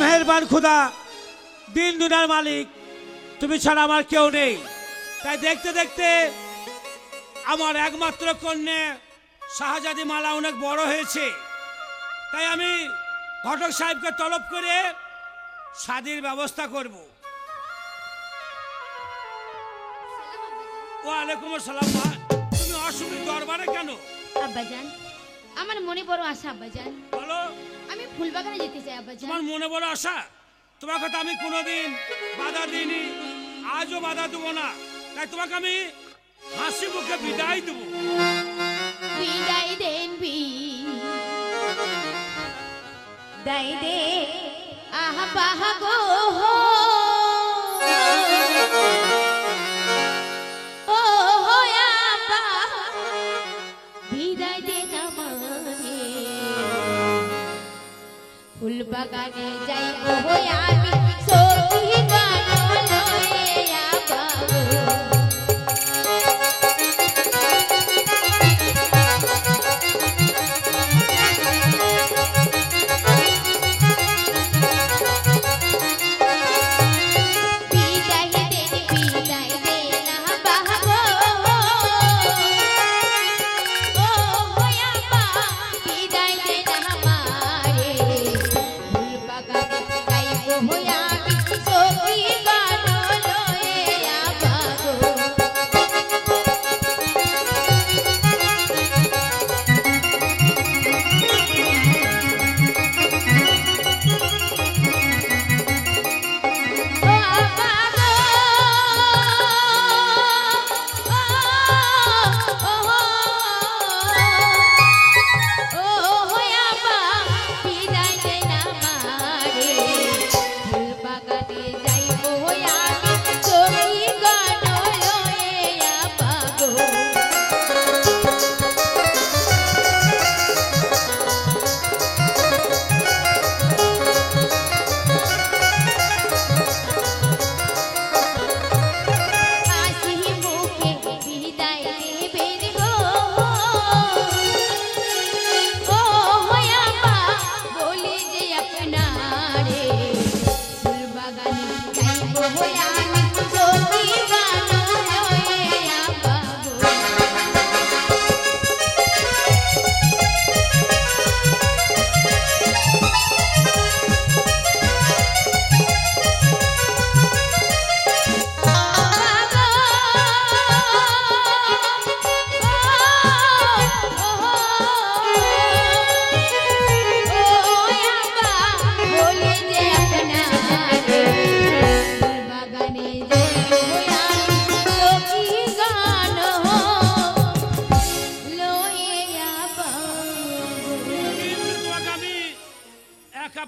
মেহেরবান খুদা, দিন দুনিয়ার মালিক, তুমি ছাড়া আমার কেউ নেই। তাই দেখতে দেখতে আমার একমাত্র কন্যা শাহজাদি মালা অনেক বড় হয়েছে। তাই আমি ঘটক সাহেবকে তলব করে শাদির ব্যবস্থা করব। ওয়ালাইকুম আসসালাম। মা, তুমি অসুবিধা দরবারে কেন? আব্বাজান, আমার মনে বড় আশা আব্বাজান। বলো। আমি ফুলবাগানে যেতে চাই আব্বাজান। তোমার মনে বড় আশা? তোমার কথা আমি কোনোদিন বাধা দিইনি, আজও বাধা দেবো না। তাই তোমাকে আমি হাসি মুখে বিদায় দেবো। বিদায় দেন বিদায় দে আহা বাহা গো ও আব্বা, বিদায় দে আমারে। ফুলবাগানে যাইবো আমি সখী গান লয়ে আব্বা গো।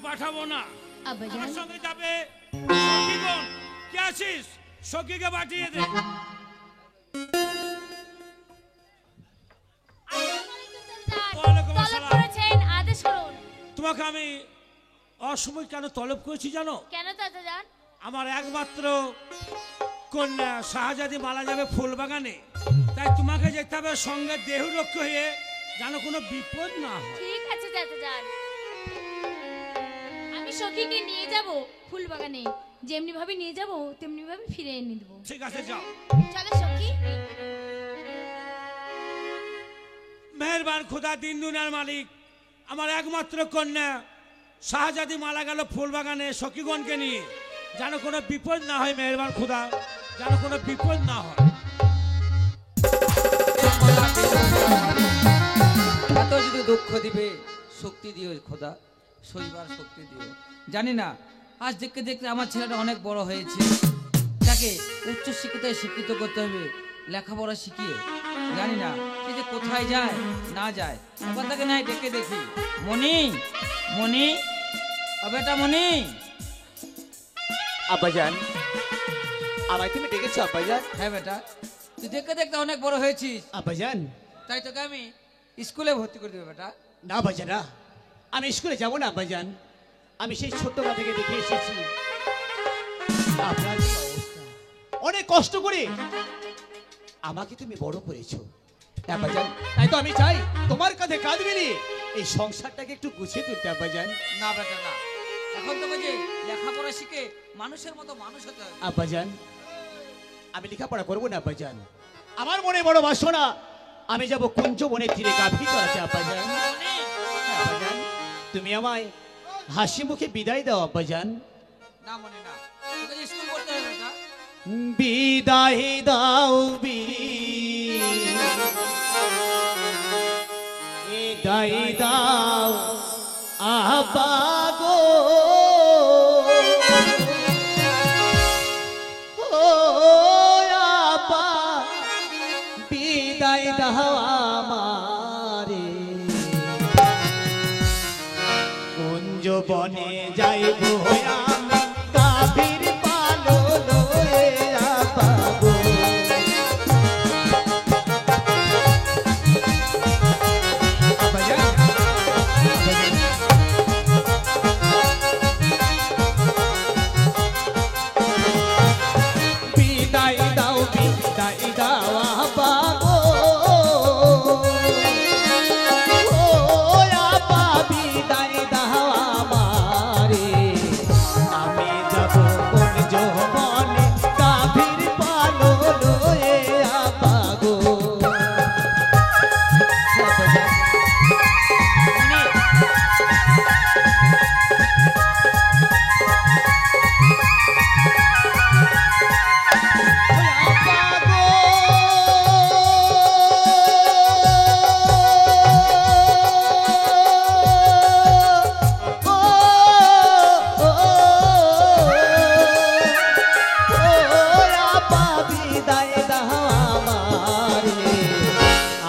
পাঠাবো না, আমার সঙ্গে যাবে সখীগণ। কে আছিস? সখীকে পাঠিয়ে দে। তোমাকে আমি অসময় কেন তলব করেছি জানো? কেন চাচা যান? আমার একমাত্র কন্যা শাহজাদি মালা যাবে ফুলবাগানে। তাই তোমাকে যেতে হবে সঙ্গে দেহরক্ষী হয়ে, যেন কোনো বিপদ না হয়। ঠিক আছে চাচা যান, আমি সখীকে নিয়ে যাব ফুলবাগানে। যেমনি ভাবে নিয়ে যাব তেমনি ভাবে ফিরে এনে দেব। ঠিক আছে, যাও। চলো সখী। মেহেরবান খুদা, দিন দুনিয়ার মালিক, আমার একমাত্র কন্যা শাহজাদি মালা গেল ফুলবাগানে সখীগণকে নিয়ে, যেন কোনো বিপদ না হয়। মেহেরবান খুদা, যেন কোনো বিপদ না হয়। এত যদি দুঃখ দিবে, শক্তি দিও খোদা, সইবার শক্তি দিও। জানি না, আজ দেখতে দেখতে আমার ছেলেটা অনেক বড় হয়েছে, তাকে উচ্চ শিক্ষিত করতে হবে, লেখাপড়া শিখিয়ে। জানি না সে যে কোথায় যায় না যায়। একবার তাকে নাই ডেকে দেখি। মনি, মনি, ও বেটা মনি। আব্বাজান, আমায় তুমি ডেকেছো আব্বাজান? হ্যাঁ বেটা, তুই দেখতে দেখতে অনেক বড় হয়েছিস আব্বাজান, তাই তোকে আমি স্কুলে ভর্তি করে দেবো বেটা। না বাজারা, আমি স্কুলে যাব না আব্বাজান। আমি সেই ছোট্টবেলা থেকে দেখে এসেছি আপনার যে অবস্থা। অনেক কষ্ট করে আমাকে তুমি বড় করেছো আব্বাজান। তাই তো আমি চাই তোমার কাঁধে কাঁধ মিলিয়ে এই সংসারটাকে একটু গুছিয়ে তুলতে আব্বাজান। না বেটা না, এখন তোকে যে লেখাপড়া শিখে মানুষের মতো মানুষ হতে হবে। আব্বাজান, আমি লেখাপড়া করবো না আব্বাজান। আমার মনে বড় বাসনা, আমি যাব কুঞ্জ বনের তীরে গাভী চড়াতে আব্বাজান। হ্যাঁ, আব্বাজান, তুমি আমায় হাসি মুখে বিদায় দাও আব্বাজান। না মনে না, তোকে যে স্কুল করতে হবে বেটা। বিদায় দাও বিদায় দাও আব্বা গো, ও আব্বা বিদায় দাও আমারে, কুঞ্জ বনে যাইব আমি গাভীর পালো লয়ে আব্বা গো। আব্বাজান, আব্বাজান, বিদায় দাও আব্বা গো, ও আব্বা বিদায় দাও আমারে, আমি যাব কুঞ্জ বনে গাভীর পালো লয়ে আব্বা গো। আব্বাজান,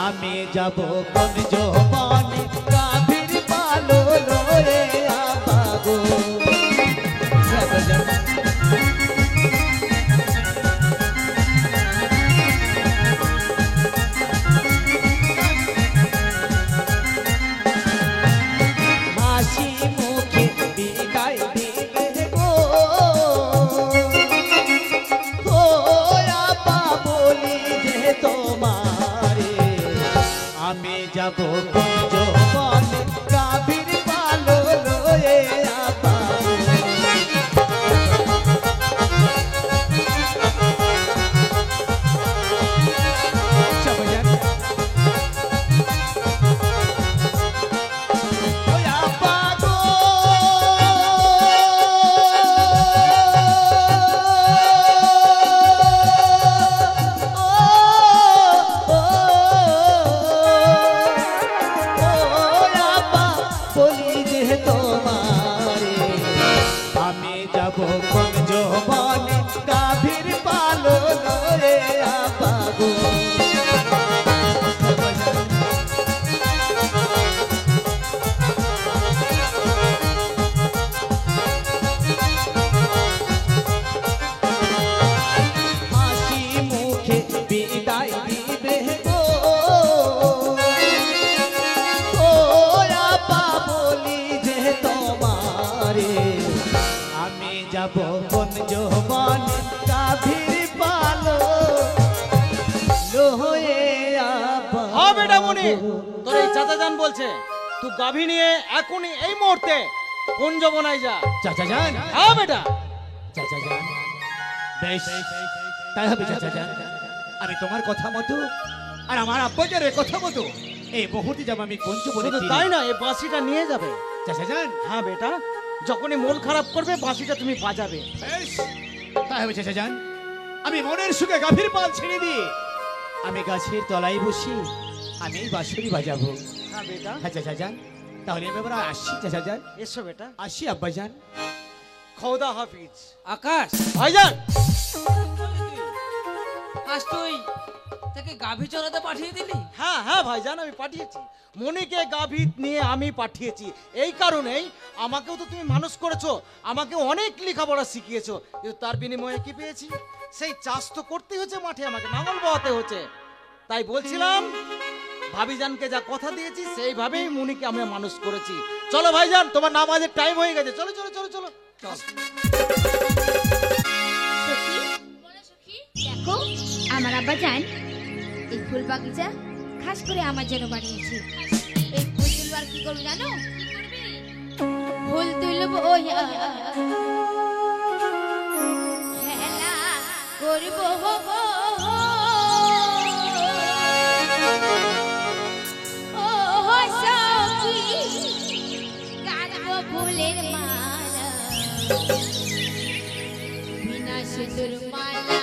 আমি যাব কুঞ্জ বনে গাভীর পালো লয়ে আব্বা গো। আব্বাজান, হাসি মুখে বিদায় দিবে গো, ও আব্বা বলি যে তোমারে, আমি যাব কুঞ্জ বনে গাভীর পালো লয়ে আব্বা গো। আব্বাজান, ও আব্বা গো, বলি যে তোমারে, আমি যাব কুঞ্জ বনে গাভীর পালো লয়ে আব্বা গো। হাসি মুখে বিদায় দিবে গো, ও আব্বা বলি যে তোমারে, আমি যাব কুঞ্জ বনে গাভীর পালো লয়ে আব্বা হ্যাঁ বেটা মনি, গো। তোর এই চাচাজান বলছে তুই গাভী নিয়ে এখনই এই মুহূর্তে কুঞ্জ বনাই যা। চাচা যান, হ্যাঁ বেটা, চাচা যান, বেশ তাই হবে চাচা যান। আমি তোমার কথা মতো আর আমার আব্বাজারের কথা মতো এই মুহূর্তে যাব আমি কুঞ্জ বনে শুধু তাই না, এই বাঁশিটা নিয়ে যাবে। চাচা যান। হ্যাঁ বেটা, যখনই মন খারাপ করবে বাঁশিটা তুমি বাজাবে। বেশ তাই হবে চাচা যান। আমি মনের সুখে গাভীর পাল ছেড়ে দিয়ে আমি গাছের তলায় বসি আমি এই বাঁশরি বাজাবো। হ্যাঁ বেটা, হ্যাঁ চাচা যান, তাহলে আমি এবার আসি চাচা যান। এসো বেটা, আসি আব্বা যান। খোদা হাফিজ। আকাশ, ভাইজান, আজ তুই তাকে গাভী চড়াতে পাঠিয়ে দিলি? হ্যাঁ হ্যাঁ ভাইজান, আমি পাঠিয়েছি মনিকে গাভী নিয়ে আমি পাঠিয়েছি। এই কারণেই আমাকেও তো তুমি মানুষ করেছো, আমাকে অনেক লেখাপড়া শিখিয়েছো, কিন্তু তার বিনিময়ে কি পেয়েছি? সেই চাষ তো করতে হচ্ছে, মাঠে আমাকে নাঙল বওয়াতে হচ্ছে। তাই বলছিলাম ভাবিজানকে যা কথা দিয়েছি সেইভাবেই মুনিকে আমি মানুষ করেছি। চলো ভাইজান, তোমার নামাজের টাইম হয়ে গেছে, চলো চলো চলো চলো। দেখো আমার আব্বা যান এই ফুল বাগিচা খাস করে আমার জন্য বানিয়েছে। এই ফুল তুলবার কি করবো জানো? ফুল তুলবো খেলা করবো ও সখী গাঁথবো ফুলের মালা বিনা সিঁদুর মালা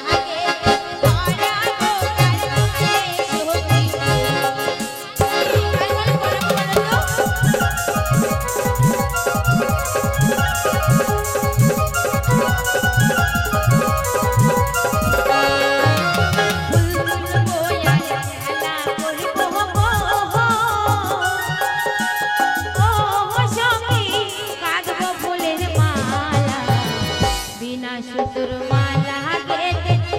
সুন্দর মালা গেতে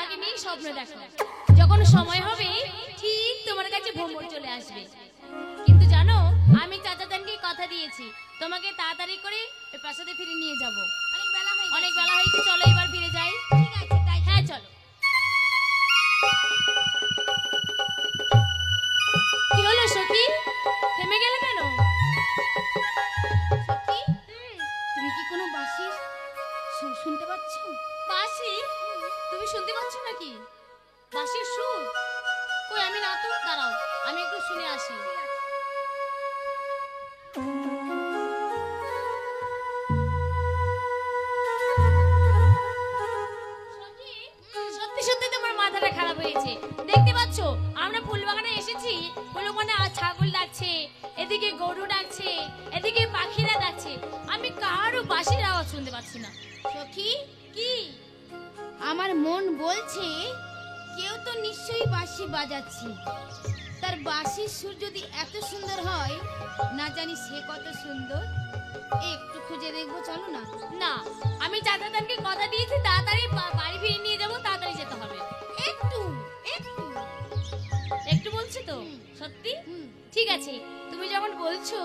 আমাকে নিয়ে স্বপ্ন দেখো, যখন সময় হবে ঠিক তোমার কাছে ভ্রমর চলে আসবে। কিন্তু জানো, আমি চাচাজানকে কথা দিয়েছি তোমাকে তাড়াতাড়ি করে ওই প্রাসাদে ফিরে নিয়ে যাব। অনেক বেলা হয়েছে, চলো এবার ফিরে যাই। ঠিক আছে, তাই হ্যাঁ চলো। কি হলো সখী, থেমে গেলে কেন? সখী, তুমি কি কোনো বাঁশির সুর শুনতে পাচ্ছ? বাঁশি? তুমি শুনতে পাচ্ছ নাকি বাঁশির সুর? কই আমি না তো, দাঁড়াও আমি একটু শুনে আসি। সখী, সত্যি সত্যি তোমার মাথাটা খারাপ হয়েছে। দেখতে পাচ্ছ আমরা ফুলবাগানে এসেছি, ফুলবাগানে ছাগল ডাকছে, এদিকে গরু ডাকছে, এদিকে পাখিরা ডাকছে, আমি কারো বাঁশির আওয়াজ শুনতে পাচ্ছি না। সখী, কি? আমার মন বলছে কেউ তো নিশ্চয়ই বাঁশি বাজাচ্ছে। তার বাঁশির সুর যদি এত সুন্দর হয়, না জানি সে কত সুন্দর। একটু খুঁজে দেখবো, চলো না। না, আমি চাচাদানকে কথা দিয়েছি তাড়াতাড়ি বাড়ি ফিরে নিয়ে যাবো, তাড়াতাড়ি যেতে হবে। একটু একটু একটু বলছি তো? সত্যি? ঠিক আছে, তুমি যখন বলছো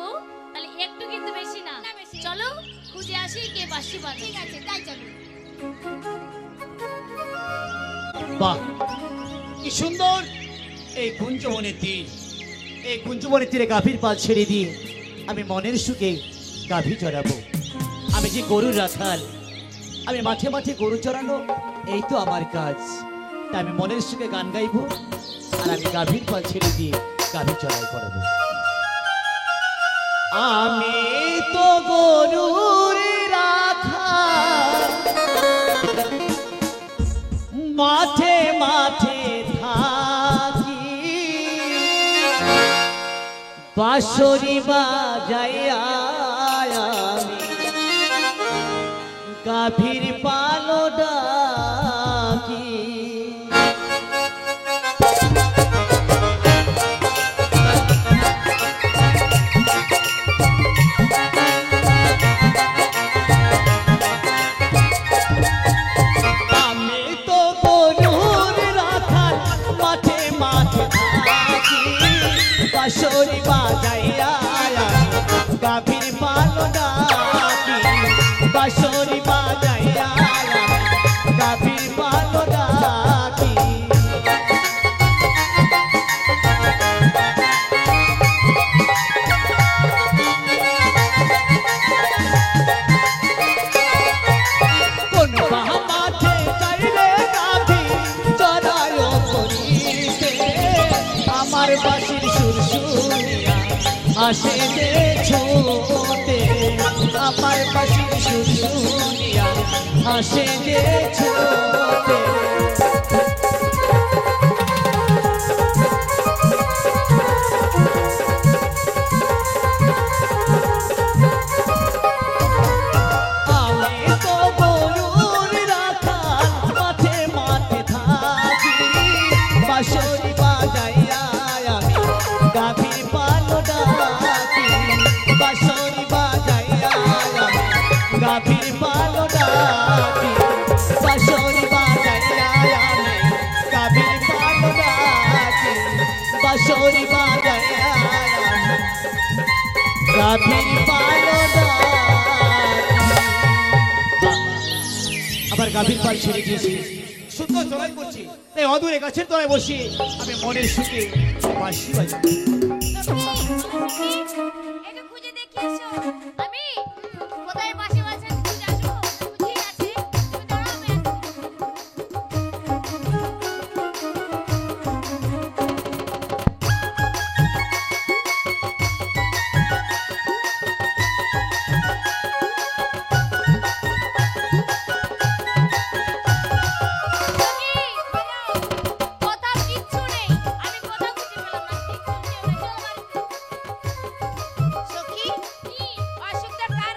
তাহলে একটু, কিন্তু বেশি না। না, বেশি। চলো খুঁজে আসি কে বাঁশি বাজায়। ঠিক আছে, তাই চলো। বাহ, কি সুন্দর এই কুঞ্জবনের তীর। এই কুঞ্জবনের তীরে গাভীর পাল ছেড়ে দিয়ে আমি মনের সুখে গাভী চড়াবো। আমি যে গরুর রাখাল, আমি মাঠে মাঠে গরু চড়ানো এই তো আমার কাজ। তাই আমি মনের সুখে গান গাইবো, আর আমি গাভীর পাল ছেড়ে দিয়ে গাভী চড়াই করাবো। আমি তো গরুর রাখাল, মাঠে মাঠে থাকি, বাঁশরি বাজাইয়া আমি গাভীর পালো ডাকি। আমি তো গরুর রাখাল, মাঠে মাঠে থাকি, বাঁশরি বাজাইয়া গাভীর পালো ডাকি, বাঁশরি বাজাইয়া গাভীর পালো ডাকি। কোন মাঠে চাইলে গাভী চড়ায় করিতে, আমার বাঁশির সুর শুনিয়া আসে যে ছোটে, আমার বাঁশির সুর শুনিয়া আসে যে ছোটে। আমি তো গরুর রাখাল, মাঠে মাঠে থাকি, বাঁশরি বাজাইয়া আমি গাভীর পালো ডাকি, বাঁশরি বাজাইয়া আমি গাভীর পালো ডাকি, বাঁশরি বাজাইয়া আমি গাভীর পালো ডাকি, বাঁশরি বাজাইয়া আমি গাভীর পালো ডাকি। আবার গাভীর পাল ছেড়ে দিয়েছি, সুন্দর চড়াই করছি, তাই অদূরে গাছের তলায় বসে আমি মনের সুখে বাঁশি বাজাই। একটু খুঁজে দেখি এসো। আমি কোথায় বাঁশি বাজাচ্ছি খুঁজে আসবো। ঠিক আছে, তুমি দাঁড়াও, আমি আসছি। কোথাও কিচ্ছু নেই, আমি কোথাও খুঁজে পেলাম না। কিচ্ছু নেই, আমার সখী, অসুখটা কার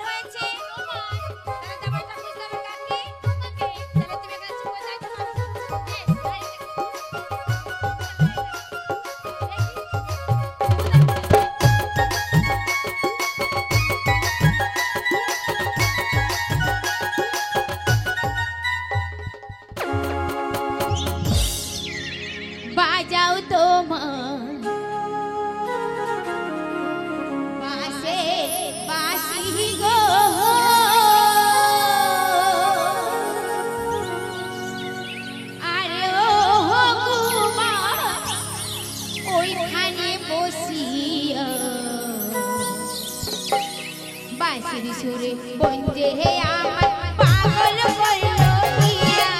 সুরে বন্ধে হে আমার পাগল করলো হিয়া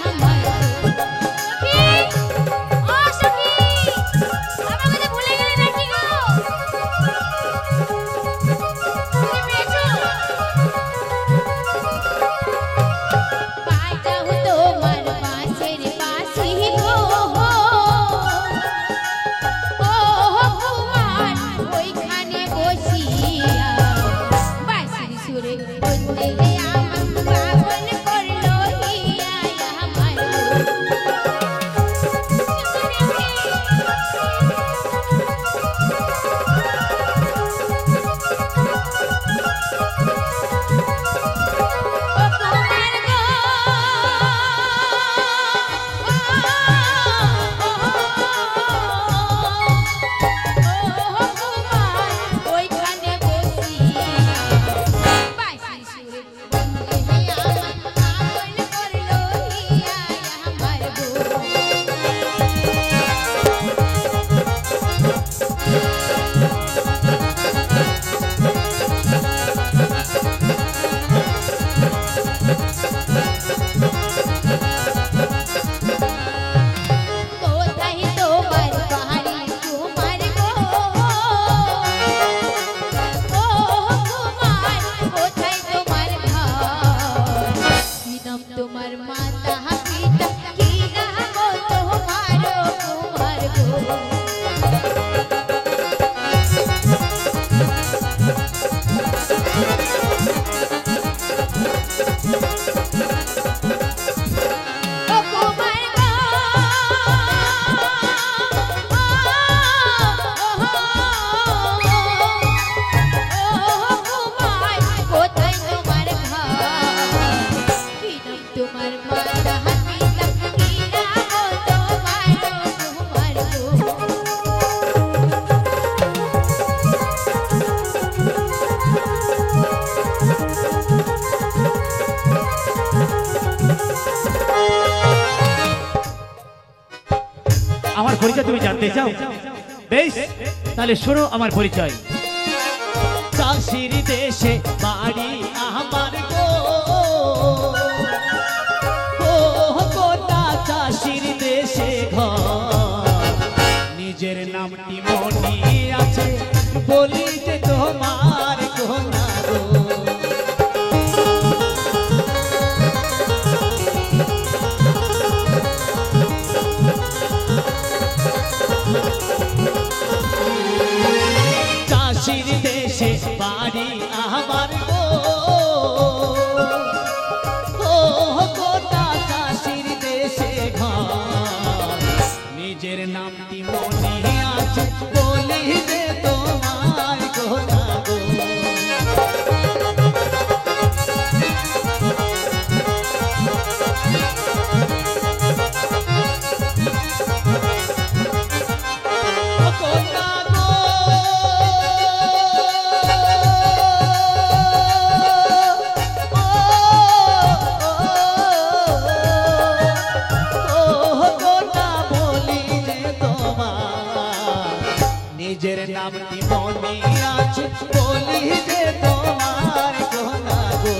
আমার সখী ও সখী আমার কথা ভুলে গেলে নাকি গো তুমি পেয়েছো পাইটাও তোমার পাশের পাশে গো কুমার ওইখানে বসিয়া বাঁশির সুরে বলতে আমার পাগল করলো হিয়া আমার ওইখানে বসিয়া বাঁশির সুরে বলতে আমার পাগল করলো হিয়া আমার কোথায় তোমার বাড়ি তোমার গো ও কুমার কোথায় তোমার ঘর কি নাম তোমার মাতা পিতা কি নাম তোমার কুমার গো ও কুমার গো কুমার কোথায় তোমার ঘর কি নাম তোমার মাতা পিতা কি নাম তোমার কুমার গো আমার পরিচয় তুমি জানতে চাও? বেশ, তাহলে শোনো আমার পরিচয়। চাষির দেশে বাড়ি আমার গো, ও গোটা চাষির দেশে ঘর, নিজের নামটি মনে আছে বলি যে তোমার গোনা গো। চাষির দেশে বাড়ি আমার গো, ও গোটা চাষির দেশে ঘর, নিজের নামটি মনে আছে বলি যে তোমার গোনা গো। ও গোনা গো, গোটা বলি যে তোমার নিজের নামটি মনে আছে বলি যে তোমার গোনা গো।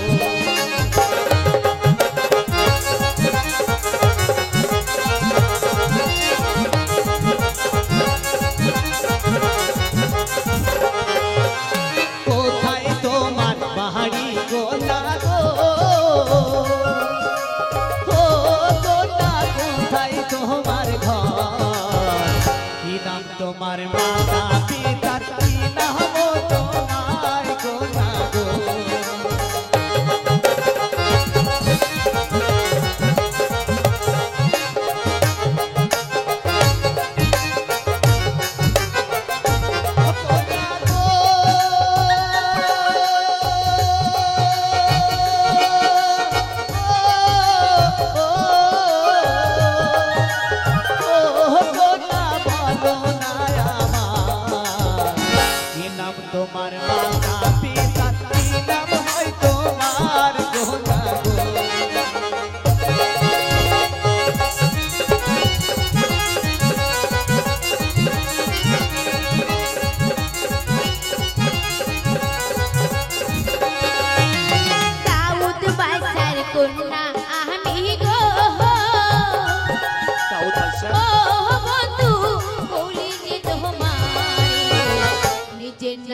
কোথায় তোমার বাড়ি গোনা গো, ও গোটা কোথায় তোমার ঘর, কি নাম তোমার মাতা পিতার কি নাম তোমার গোনা গো।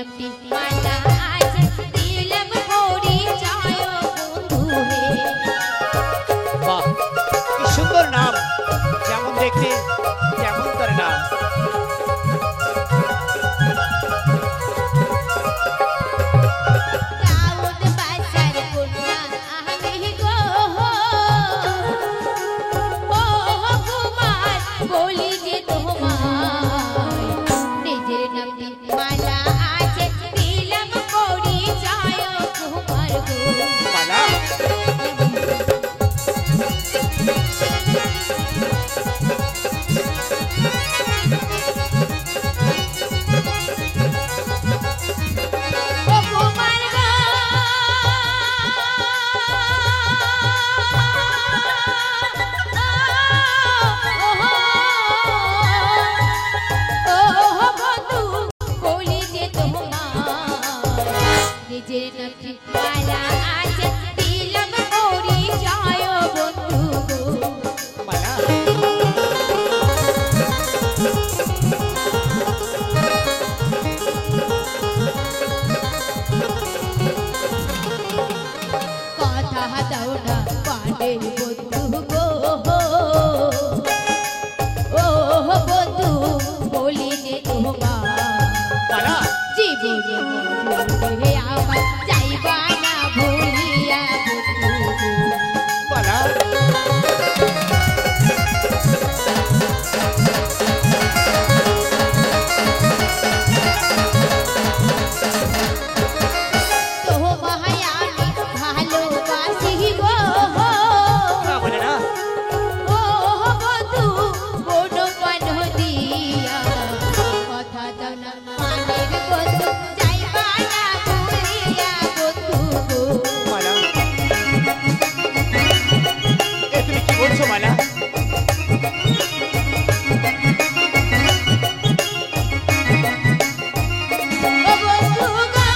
নামটি মালা আছে দিলাম পরিচয় বন্ধু হে বাহ, কি সুন্দর নাম, যেমন দেখতে তেমন তার নাম। দাউদ বাসার কন্যা আমি গো ও কুমার বলি যে তোমায় নিজের নামটি মালা আছে দিলাম পরিচয় কুমার গো মালা, ও কুমার গো ও বন্ধু বলি যে তোমায় নিজের নামটি মালা আছে দিলাম পরিচয় বন্ধু গো মালা, কথা দাও না পানের বন্ধু গো ও বন্ধু বলি যে তোমার মালা, জীবনে মরবে আমার যাইবা না ভুলিয়া বন্ধু গো মালা, তোমায় আমি ভালোবাসি গো না বলে না, ও বন্ধু বন পান দিয়া কথা দাও না পানের বন্ধু যাইবা না ভুলিয়া বন্ধু গো মালা, এ তুমি কি বলছো মালা? ও বন্ধু গো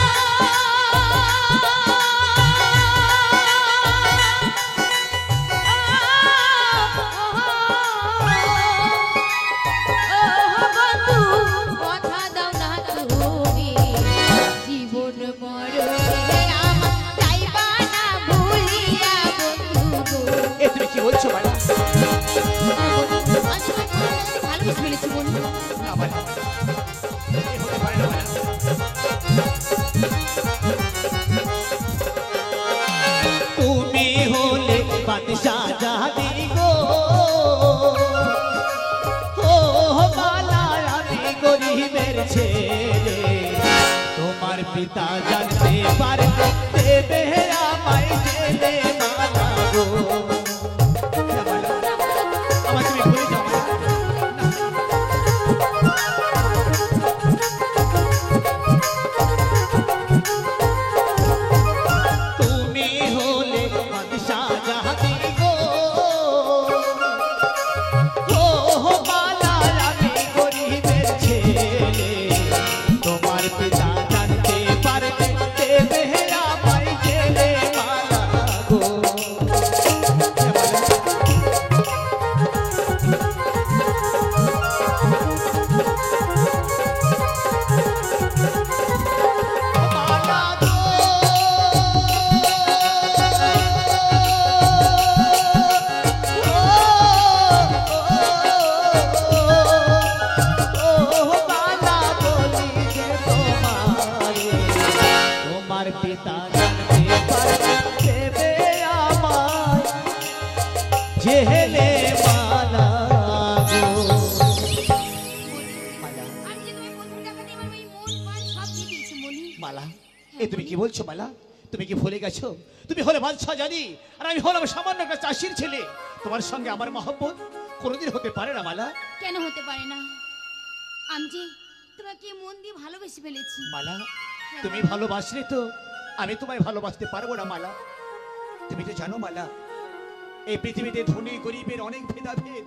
ও বন্ধু কথা দাও না তুমি জীবন মরণে আমার যাইবা না ভুলিয়া বন্ধু গো এ তুমি কি বলছো মালা? ভালোবেসে ফেলেছি বন্ধু না মালা, এ হতে পারে না মালা। তুমি হলে বাদশাহ জাদি গো, ও মালা আমি গরিবের ছেলে, তোমার পিতা জানতে পারলে দেবে আমায় জেলে মালা গো। না মালা, আমার তুমি ভুলে যাও মালা। তুমি হলে বাদশাহ জাদি গো, ও মালা আমি গরিবের ছেলে, তোমার পিতা জানতে পারলে দেবে আমায় জেলে মালা গো। মালা গো, মালা বলি যে তোমারে, তোমার পিতা জানতে পারলে দেবে আমায় জেলে মালা গো। মালা, আমি যে তোমায় প্রথম দেখাতে আমার এই মন প্রাণ সব দিয়ে দিয়েছি মনি মালা, এ তুমি কি বলছো মালা? তুমি কি ভুলে গেছো? তুমি হলে বাদশাহ জানি, আর আমি হলাম সামান্য একটা চাষির ছেলে। তোমার সঙ্গে আমার মহব্বত কোনোদিন হতে পারে না মালা। কেন হতে পারে না আমি যে তোমাকে মন দিয়ে ভালোবেসে ফেলেছি মালা, তুমি ভালোবাসলে তো আমি তোমায় ভালোবাসতে পারবো না মালা। তুমি তো জানো মালা, এই পৃথিবীতে ধনী গরিবের অনেক ভেদাভেদ,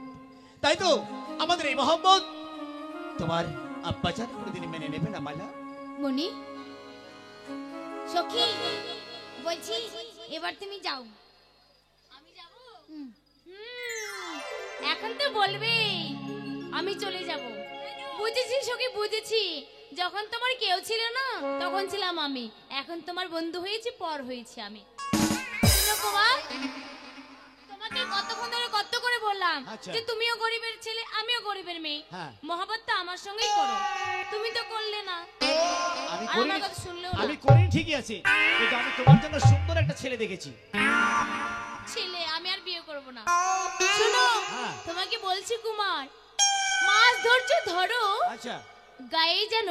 তাই তো আমাদের এই মহব্বত তোমার আব্বাজান কোনোদিন মেনে নেবে না মালা। মনি সখী বলছি এবার তুমি যাও আমি যাব হুম। এখন তো বলবেই আমি চলে যাব। বুঝেছি সখী বুঝেছি, যখন তোমার কেউ ছিল না তখন ছিলাম আমি, এখন তোমার বন্ধু হয়েছি, পর হয়েছি আমি। শুনো কুমার, তোমাকে কতক্ষণ ধরে কত করে বললাম আচ্ছা। যে তুমিও গরিবের ছেলে আমিও গরিবের মেয়ে, হ্যাঁ। মহাবতটা আমার সঙ্গেই করো, তুমি তো করলে না। আমি আর করি, আমার কথা শুনলেও না। আমি করি ঠিকই আছে, কিন্তু আমি তোমার জন্য সুন্দর একটা ছেলে দেখেছি। ছেলে আমি আর বিয়ে করব না। শুনো, হ্যাঁ। তোমাকে বলছি কুমার, মাছ ধরছো ধরো, আচ্ছা গায়ে যেন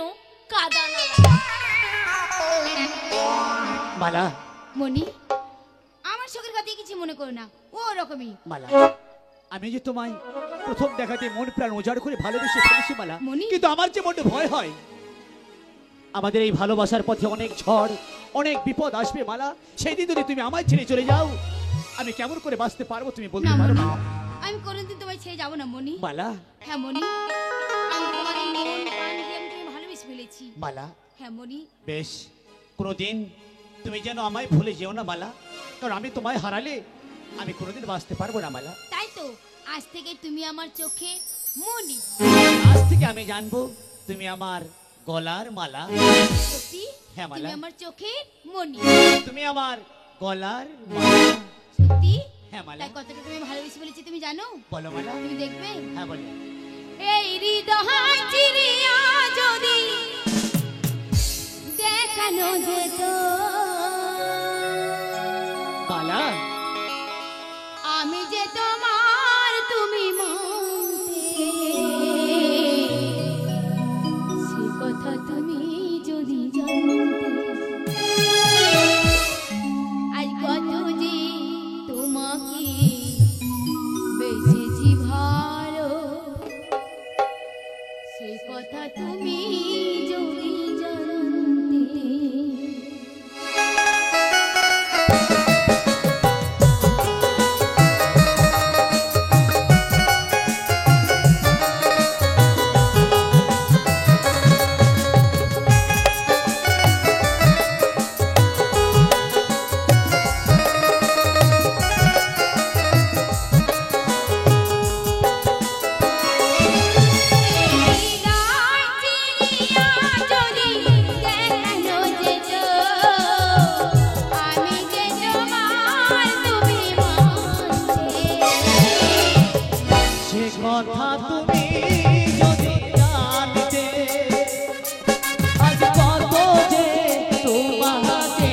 কাদা না লাগে। মালা, মনি, আমার শখের কথা কিছু মনে করো না, ও ওরকমই। মালা, আমি যে তোমায় প্রথম দেখাতে মন প্রাণ উজাড় করে ভালোবেসে ফেলেছি মালা, মনি? কিন্তু আমার যে মনে ভয় হয় আমাদের এই ভালোবাসার পথে অনেক ঝড় অনেক বিপদ আসবে মালা। সেই দিন যদি তুমি আমায় ছেড়ে চলে যাও আমি কেমন করে বাঁচতে পারবো তুমি বলতে না পারো মনি, মালা? আমি কোনোদিন তোমায় ছেড়ে যাবো না মনি। মালা, হ্যাঁ মনি, আমি তোমার এই মন প্রাণ দিয়ে আমি তোমায় ভালোবেসে ফেলেছি। মালা, হ্যাঁ মনি, বেশ, কোনোদিন তুমি যেন আমায় ভুলে যেও না মালা, কারণ আমি তোমায় হারালে আমি কোনোদিন বাঁচতে পারবো না মালা। তাই তো আজ থেকে তুমি আমার চোখে মনি। আজ থেকে আমি জানবো তুমি আমার গলার মালা। সত্যি হ্যাঁ, মালা। তুমি আমার চোখে মনি। তুমি আমার গলার মালা। সত্যি হ্যাঁ মালা, তাই কতটা তুমি ভালোবেসে ফেলেছি তুমি জানো? বলো মালা। তুমি দেখবে হ্যাঁ বলো। এই হৃদয় চিরিয়া যদি দেখানো যেত, মালা, আমি যে তোমার তুমি মানতে, সে কথা তুমি যদি জানতে, আজ কত যে তোমাকে বেঁচেছি ভালো, সে কথা তুমি যদি জানতে। সে কথা তুমি যদি জানতে, আজ কত যে তোমাকে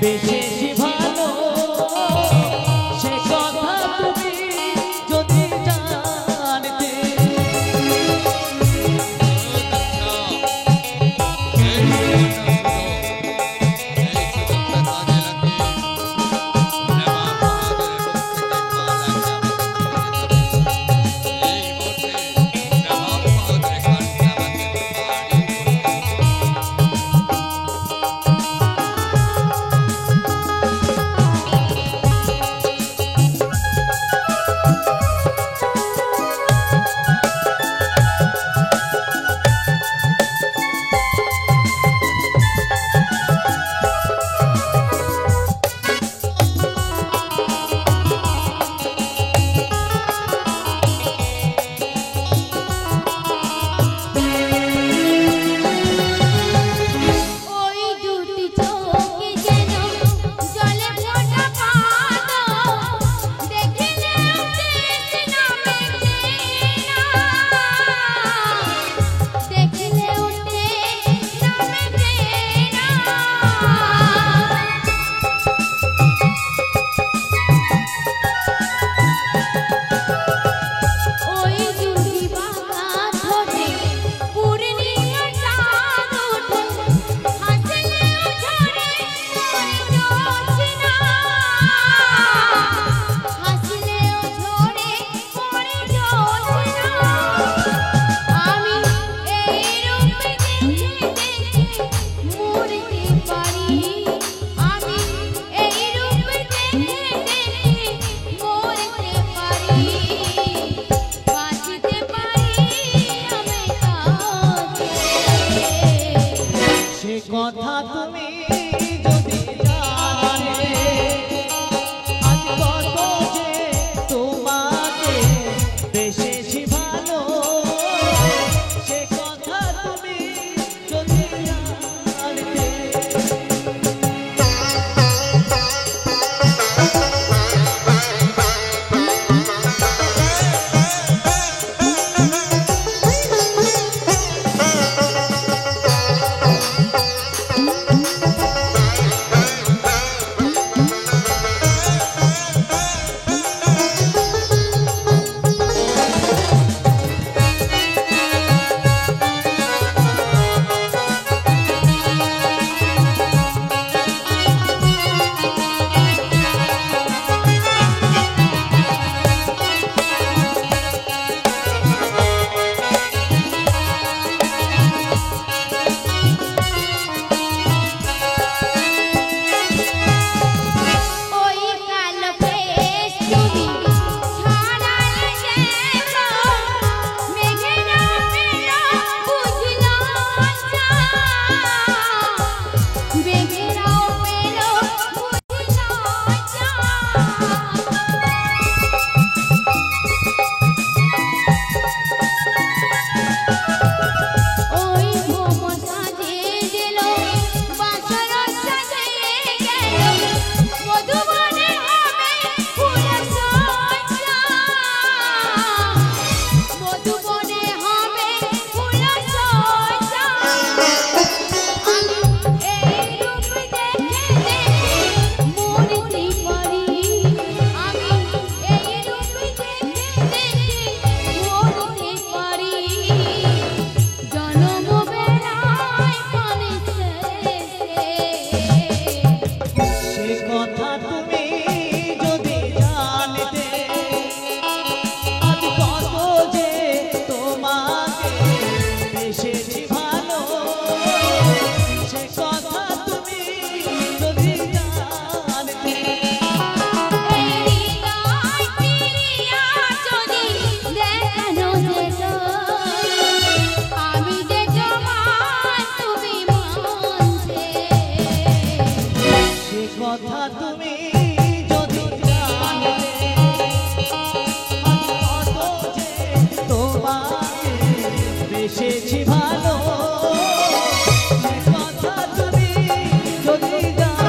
বেশি ভালো, সে কথা তুমি যদি জানতে। ওই দুটি চোখে যেন জলে ফোঁটা পানো, দেখিলে তৃষ্ণা মেটে না, দেখিলে তৃষ্ণা মেটে না। ওই দুটি বাঁকা ঠোঁটে পূর্ণিমা চাঁদ ওঠে, হাসলেও ঝরে পড়ে জোছনা, হাসলেও ঝরে পড়ে জোছনা। আমি এই রূপ দেখে দেখে মরতে পারি, আমি এই রূপ দেখে দেখে মরতে পারি, বাঁচতে পারি আমি তাকে। সে কথা তুমি যদি জানে, আজ কত যে তোমাকে বেশি ভালো, সে কথা তুমি কথা তুমি যদি জানতে, কত যে তোমাকে বেসেছি ভালো, সে কথা তুমি যদি জানতে।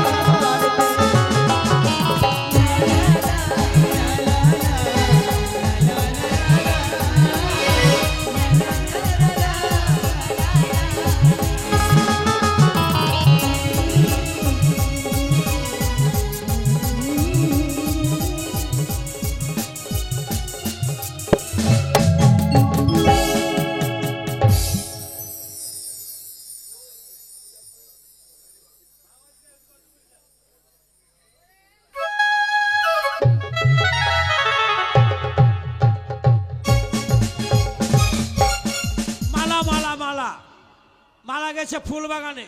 মালা মালা মালা মারা গেছে ফুল বাগানে,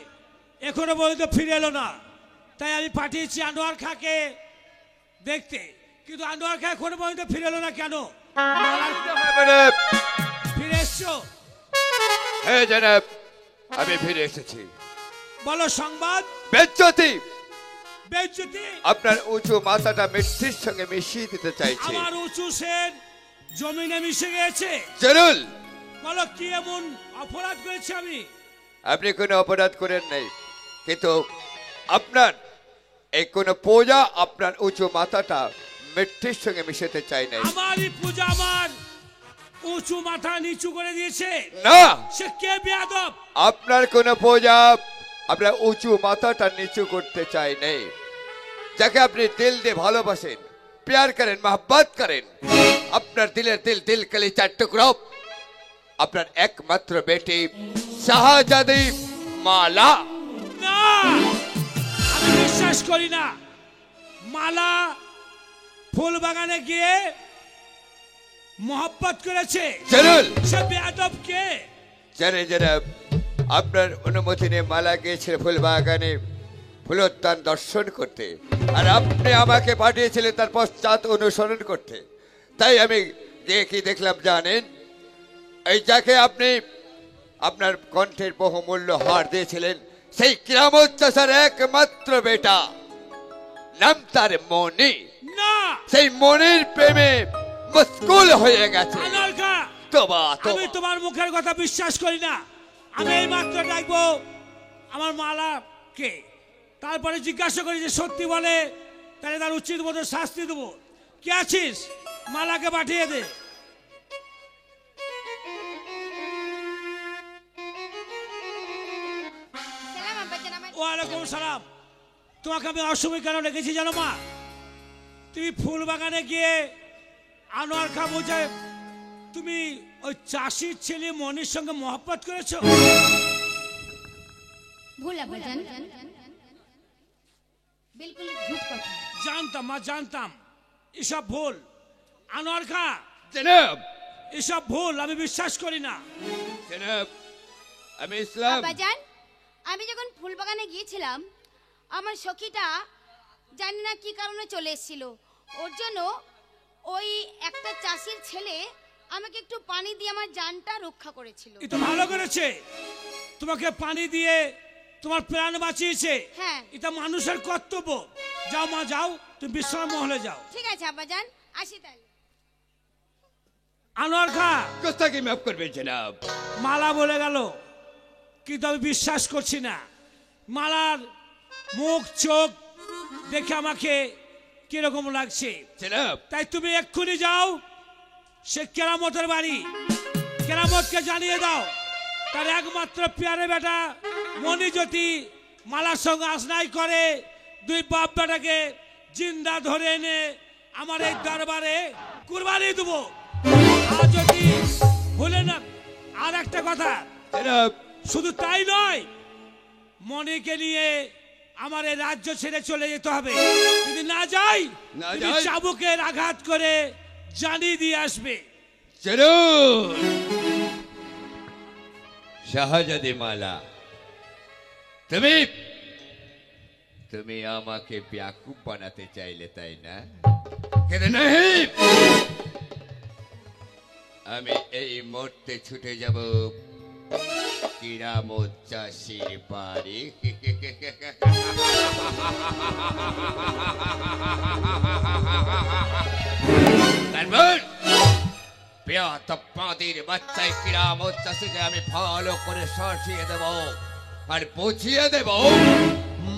এখনো পর্যন্ত ফিরে এলো না। তাই আমি পাঠিয়েছি আনোয়ার খাঁকে দেখতে, কিন্তু আনোয়ার খা এখনো পর্যন্ত ফিরে এলো না কেন? ফিরে এসছো? হ্যাঁ জনাব, আমি ফিরে এসেছি। বলো সংবাদ। বেজ্জতি, বেজ্জতি? আপনার উঁচু মাথাটা মিষ্টির সঙ্গে মিশিয়ে দিতে চাইছি। আমার উঁচু সেন জমিনে মিশে গেছে। জরুল, বলো কি এমন অপরাধ করেছি আমি? আপনি কোনো অপরাধ করেন নাই, কিন্তু আপনার এই কোনো পূজা আপনার উঁচু মাথাটা মিষ্টির সঙ্গে মিশাতে চাই নাই। আমারই পূজা আমার উঁচু মাথা নিচু করে দিয়েছে? না, সে কে বেয়াদব? আপনার কোনো পূজা আপনার উঁচু মাথাটা নিচু করতে চাই নাই। যাকে আপনি দিল দিয়ে ভালোবাসেন, প্যার করেন, মোহব্বত করেন, আপনার দিলের দিল দিল কলি চার টুকরো, আপনার একমাত্র বেটি শাহজাদি মালা। না, আমি বিশ্বাস করি না। মালা ফুল বাগানে গিয়ে মোহব্বত করেছে। জরুল, সে বেয়াদব কে? জানে জনাব, আপনার অনুমতি নিয়ে মালা গিয়েছিল ফুল বাগানে ফুলোদ্যান দর্শন করতে, আর আপনি আমাকে পাঠিয়েছিলেন তার পশ্চাৎ অনুসরণ করতে। তাই আমি গিয়ে কি দেখলাম জানেন? এই যাকে আপনি আপনার কণ্ঠের বহুমূল্য হার দিয়েছিলেন, সেই কিরামত চাচার একমাত্র বেটা, নাম তার মনি। না, সেই মনির প্রেমে মশগুল হয়ে গেছে। আনোয়ার খা, তোবা আমি তোবা। তোমার মুখের কথা বিশ্বাস করি না। আমি এই মাত্র ডাকবো আমার মালা কে, তারপরে জিজ্ঞাসা করি যে সত্যি বলে, তাহলে তার উচিত মতো শাস্তি দেবো। কে আছিস? মালাকে পাঠিয়ে দে। সালাম আব্বাজান, আমার ওয়ালাইকুম সালাম। তোমাকে আমি অসময় কেন রেখেছি জানো মা? তুমি ফুল বাগানে গিয়ে আনোয়ার খা বোঝে তুমি ওই চাষির ছেলে মনির সঙ্গে মহব্বত করেছো। ভুল আব্বাজান, বিলকুল ঝুট কথা। জানতাম মা, জানতাম এসব ভুল। আনোয়ার খা, জনাব, এসব ভুল, আমি বিশ্বাস করি না। জনাব, আমি ইসলাম। আব্বাজান, আমি যখন ফুল বাগানে গিয়েছিলাম, আমার সখীটা জানি না কি কারণে চলে এসেছিল। ওর জন্য ওই একটা চাষির ছেলে আমাকে একটু পানি দিয়ে আমার জানটা রক্ষা করেছিল। এ তো ভালো করেছে, তোমাকে পানি দিয়ে তোমার প্রাণ বাঁচিয়েছে। হ্যাঁ। এটা মানুষের কর্তব্য। যাও মা, যাও, তুমি বিশ্রাম মহলে যাও। ঠিক আছে আব্বাজান, আসি তাহলে। আনোয়ার খা, গোস্তাকি মাফ করবেন জনাব। মালা বলে গেল, কিন্তু আমি বিশ্বাস করছি না। মালার মুখ চোখ দেখে আমাকে কিরকম লাগছে। জনাব, তাই তুমি এক্ষুনি যাও সে কেরামতের বাড়ি, কেরামতকে জানিয়ে দাও তার একমাত্র পেয়ারে বেটা মনি যদি মালার সঙ্গে আসনাই করে, দুই বাপ বেটাকে জিন্দা ধরে এনে আমার এই দরবারে কুরবানি দেবো। আর যদি ভুলে না, আর একটা কথা, জনাব, শুধু তাই নয়, মনিকে নিয়ে আমার এই রাজ্য ছেড়ে চলে যেতে হবে। যদি না যাই, না তুমি যাই? চাবুকের আঘাত করে জানিয়ে দিয়ে আসবে। জরুর। শাহজাদি মালা, তুমি তুমি আমাকে ব্যাকুব বানাতে চাইলে, তাই না? কিন্তু नहीं, আমি এই মুহূর্তে ছুটে যাব কিরামত চাষির বাড়ি। তারপর বেয়াদব বাচ্চায় কিরামত চাষিকে আমি ভালো করে শাসিয়ে দেব আর বুঝিয়ে দেব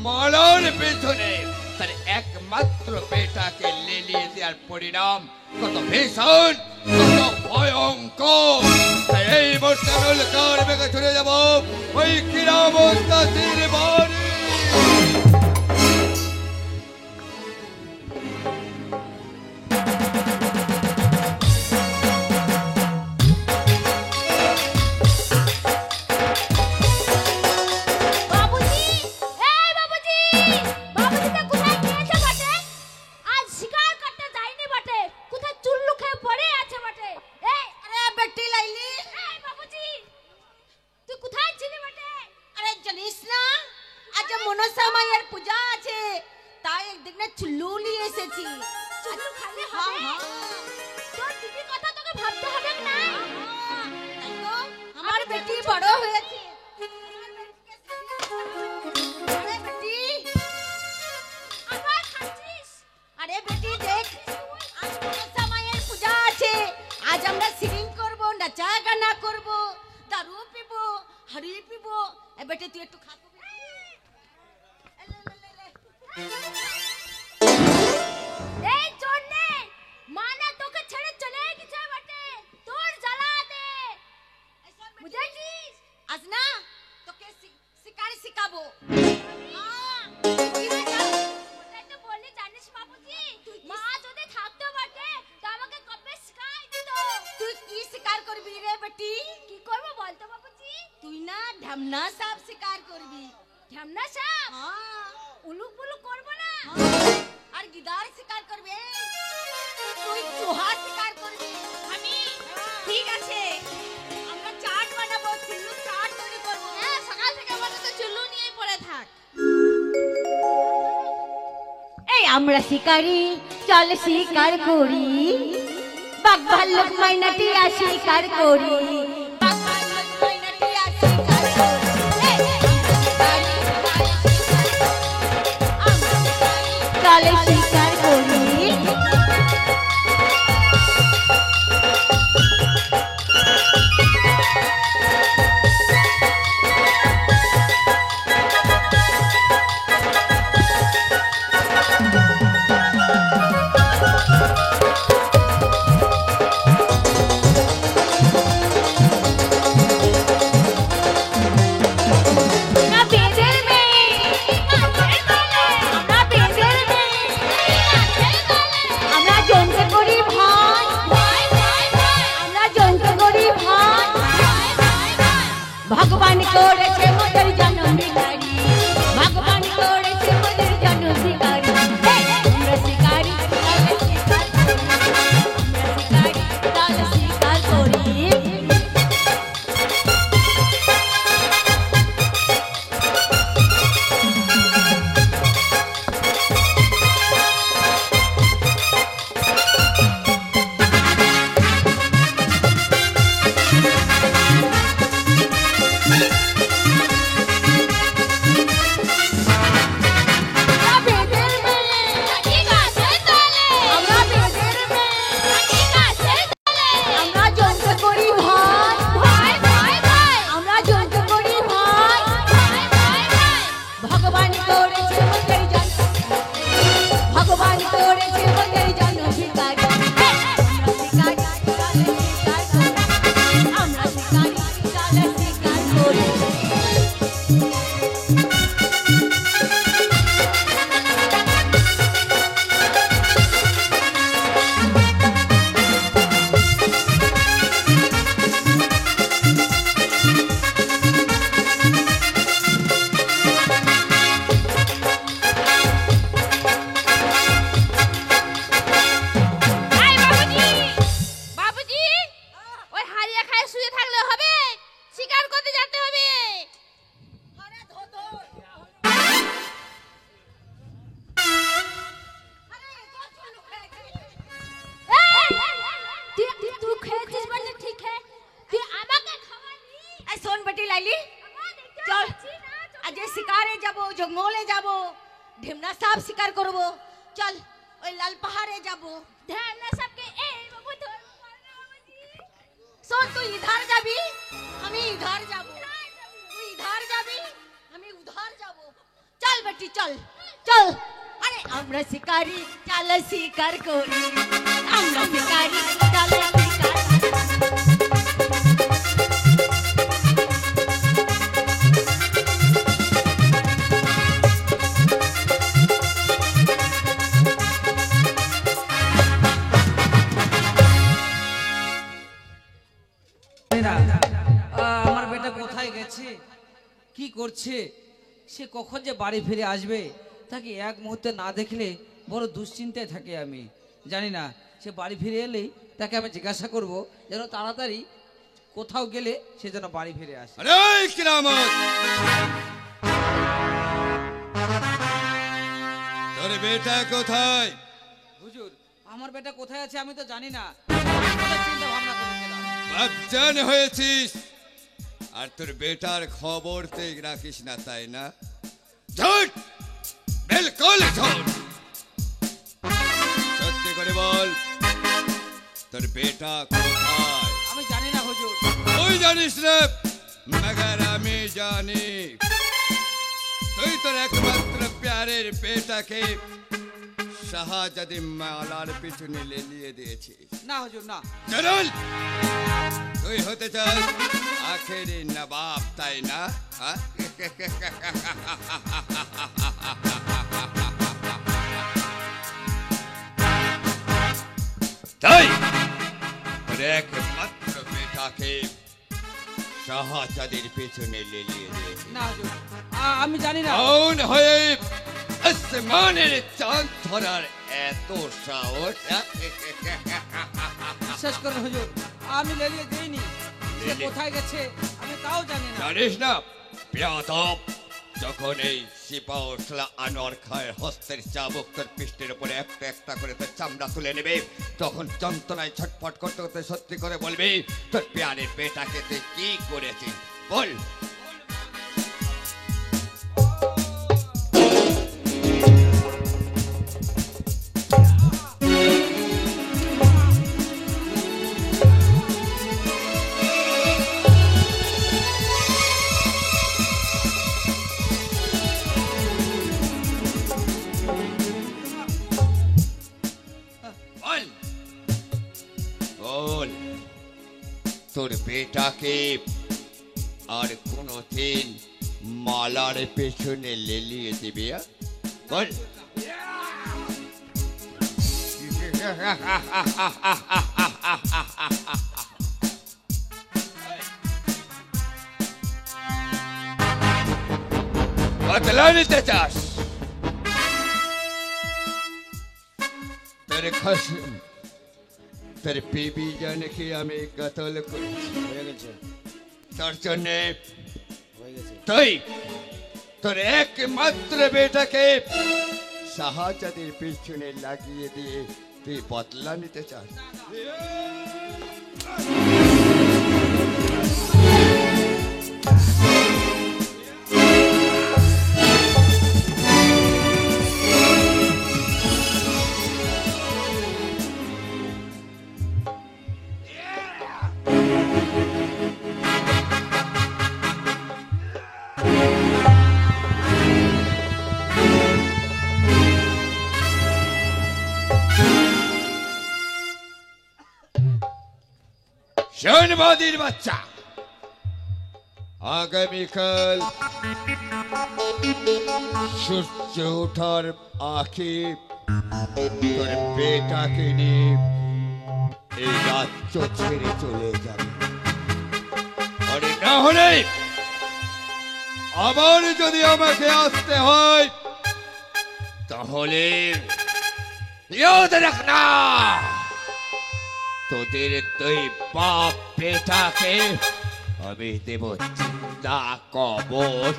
মালার পেছনে তার একমাত্র পেটাকে লেলিয়ে দেওয়ার পরিণাম কত ভীষণ, কত ভয়ঙ্কর। তাই এই মুহূর্তে কার বেগে চলে যাব ওই কিরামত চাষির বাড়ি। বাবুজি, এই বাবুজি, বাবুজিটা কোথায় গিয়েছে বটে? আজ শিকার করতে যায়নি বটে, কোথায় চুল্লু খেয়ে পড়ে আছে বটে। এই, আরে বেটি লাইলি, এই বাবুজি, তুই কোথায় ছিলি বটে? আরে জানিস না আজ মনসা মায়ের পূজা আছে, তাই একদিন না চুল্লু নিয়ে এসেছি। চুল্লু খালি হ্যাঁ, হবে? হ্যাঁ। তোর দিদির কথা তোকে ভাবতে হবে না। তাই তো, আমার বেটি বড় হয়েছে। আরে বেটি, আবার খাচ্ছিস? আরে বেটি দেখ, আজ মনসা মায়ের পূজা আছে, আজ আমরা সিরিং করব, নাচা গানা করব, দারু পিব, হাড়ি পিব। এ বেটি তুই একটু খা তো বেটি। এই জন্যে মানে তোকে ছেড়ে চলে গেছে বটে, তোর জ্বালাতে, বুঝেছিস? আজ না তোকে শিকার শিখাবো। ওটাই তো বললি, জানিস বাবুজি, মা যদি থাকতো বটে তো আমাকে কবে শিখাই দিত। তুই কি শিকার করবি রে বেটি? কি করবো বলতো বাবুজি? তুই না ঢামনা সাপ শিকার করবি। ঢ্যামনা সাপ? হ্যাঁ, উলুক বুলুক করবো না। আর গিদার শিকার করবে। তুই চুহা শিকার করবি। আমি ঠিক আছে, আমরা চাট বানাবো, চিল্লু চাট তৈরি করবো। হ্যাঁ, সকাল থেকে বলে তো চুল্লু নিয়ে পড়ে থাক। এই আমরা শিকারি, চল শিকার করি, বাঘ ভাল্লুক মাইনাটিয়া শিকার করি, বাঘ ভাল্লুক মাইনাটিয়া শিকার করি। এই, আমরা শিকারি, চল শিকার করি। আমরা বেদের মেয়ে, আমরা বেদের মেয়ে, আমরা যন্ত্র করি ভাই, আমরা যন্ত্র করি ভাই। ভগবান করেছে মোদের জন্ম ভিখারি, ভগবান করেছে মোদের জন্ম ভিখারি। আমরা শিকারি, আমরা শিকার করি, আমরা শিকারি, আমরা শিকার করি। বেটি লাইলি চল আজ শিকারে যাব জঙ্গলে যাব ঢেমনা সাপ শিকার করব চল ওই লাল পাহাড়ে যাব ধ্যানা সবকে এই বাবু তোর শোন তুই ইধার যাবি আমি ইধার যাব তুই ইধার যাবি আমি উধার যাব চল বেটি চল চল আরে আমরা শিকারি চল শিকার করি আমরা শিকারি চল শিকার আমার বেটা কোথায় গেছে, কি করছে, সে কখন যে বাড়ি ফিরে আসবে, তাকে এক মুহূর্তে না দেখলে বড় দুশ্চিন্তায় থাকি আমি। জানি না সে বাড়ি ফিরে এলেই তাকে আমি জিজ্ঞাসা করব যেন তাড়াতাড়ি কোথাও গেলে সে যেন বাড়ি ফিরে আসে। আরে কিরামত, তোর বেটা কোথায়? হুজুর, আমার বেটা কোথায় আছে আমি তো জানি না, চিন্তা ভাবনা করেছিলাম। বাচ্চান হয়েছিস আর তোর বেটার খবর তুই রাখিস না, তাই না? ঝুট, বিলকুল ঝুট। সত্যি করে বল, তোর বেটা কোথায়? আমি জানি না হুজুর। তুই জানিস রে, মগর আমি জানি। তুই তোর একমাত্র প্যারের বেটাকে শাহজাদি মালার পিছনে লেলিয়ে দিয়েছিস। না হুজুর না। জরুল, তুই হতে চাস আখেরি নবাব, তাই না? হ্যাঁ? তাই তোর একমাত্র বেটাকে শাহজাদির পেছনে লেলিয়ে দিয়েছিস। না হুজুর, আমি জানি না। কৌন হয়ে আসমানের চাঁদ ধরার এত সাহস? বিশ্বাস করুন হুজুর, আমি লেলিয়ে দিইনি। সে লেলিয়ে- কোথায় গেছে আমি তাও জানি না। জানিস না বেয়াদব, যখন এই সিপাহসলা আনোয়ার খায়ের হস্তের চাবুক তোর পিষ্টের উপরে একটা একটা করে তোর চামড়া তুলে নেবে, তখন যন্ত্রণায় ছটফট করতে করতে সত্যি করে বলবি তোর প্যারের বেটাকে তুই কি করেছিস, বল। বল বল, তোর বেটাকে আর কোনদিন মালার পেছনে লেলিয়ে দিবি? বল। বদলা নিতে চাস? তোর খসম, তোর বিবি জানে কি আমি কতল করেছি? হয়ে গেছে তোর জন্যে হয়ে গেছে তুই তোর একমাত্র বেটাকে শাহজাদির পিছনে লাগিয়ে দিয়ে তুই বদলা নিতে চাস? শোন বাদির বাচ্চা, আগামীকাল সূর্য ওঠার আঁকে তোর বেটাকে নিয়ে এই রাজ্য ছেড়ে চলে যাবে। আরে না হলে আবার যদি আমাকে আসতে হয় তাহলে ইয়াদ রাখনা, তোদের দুই বাপ বেটাকে আমি দেব চিন্তা কবর।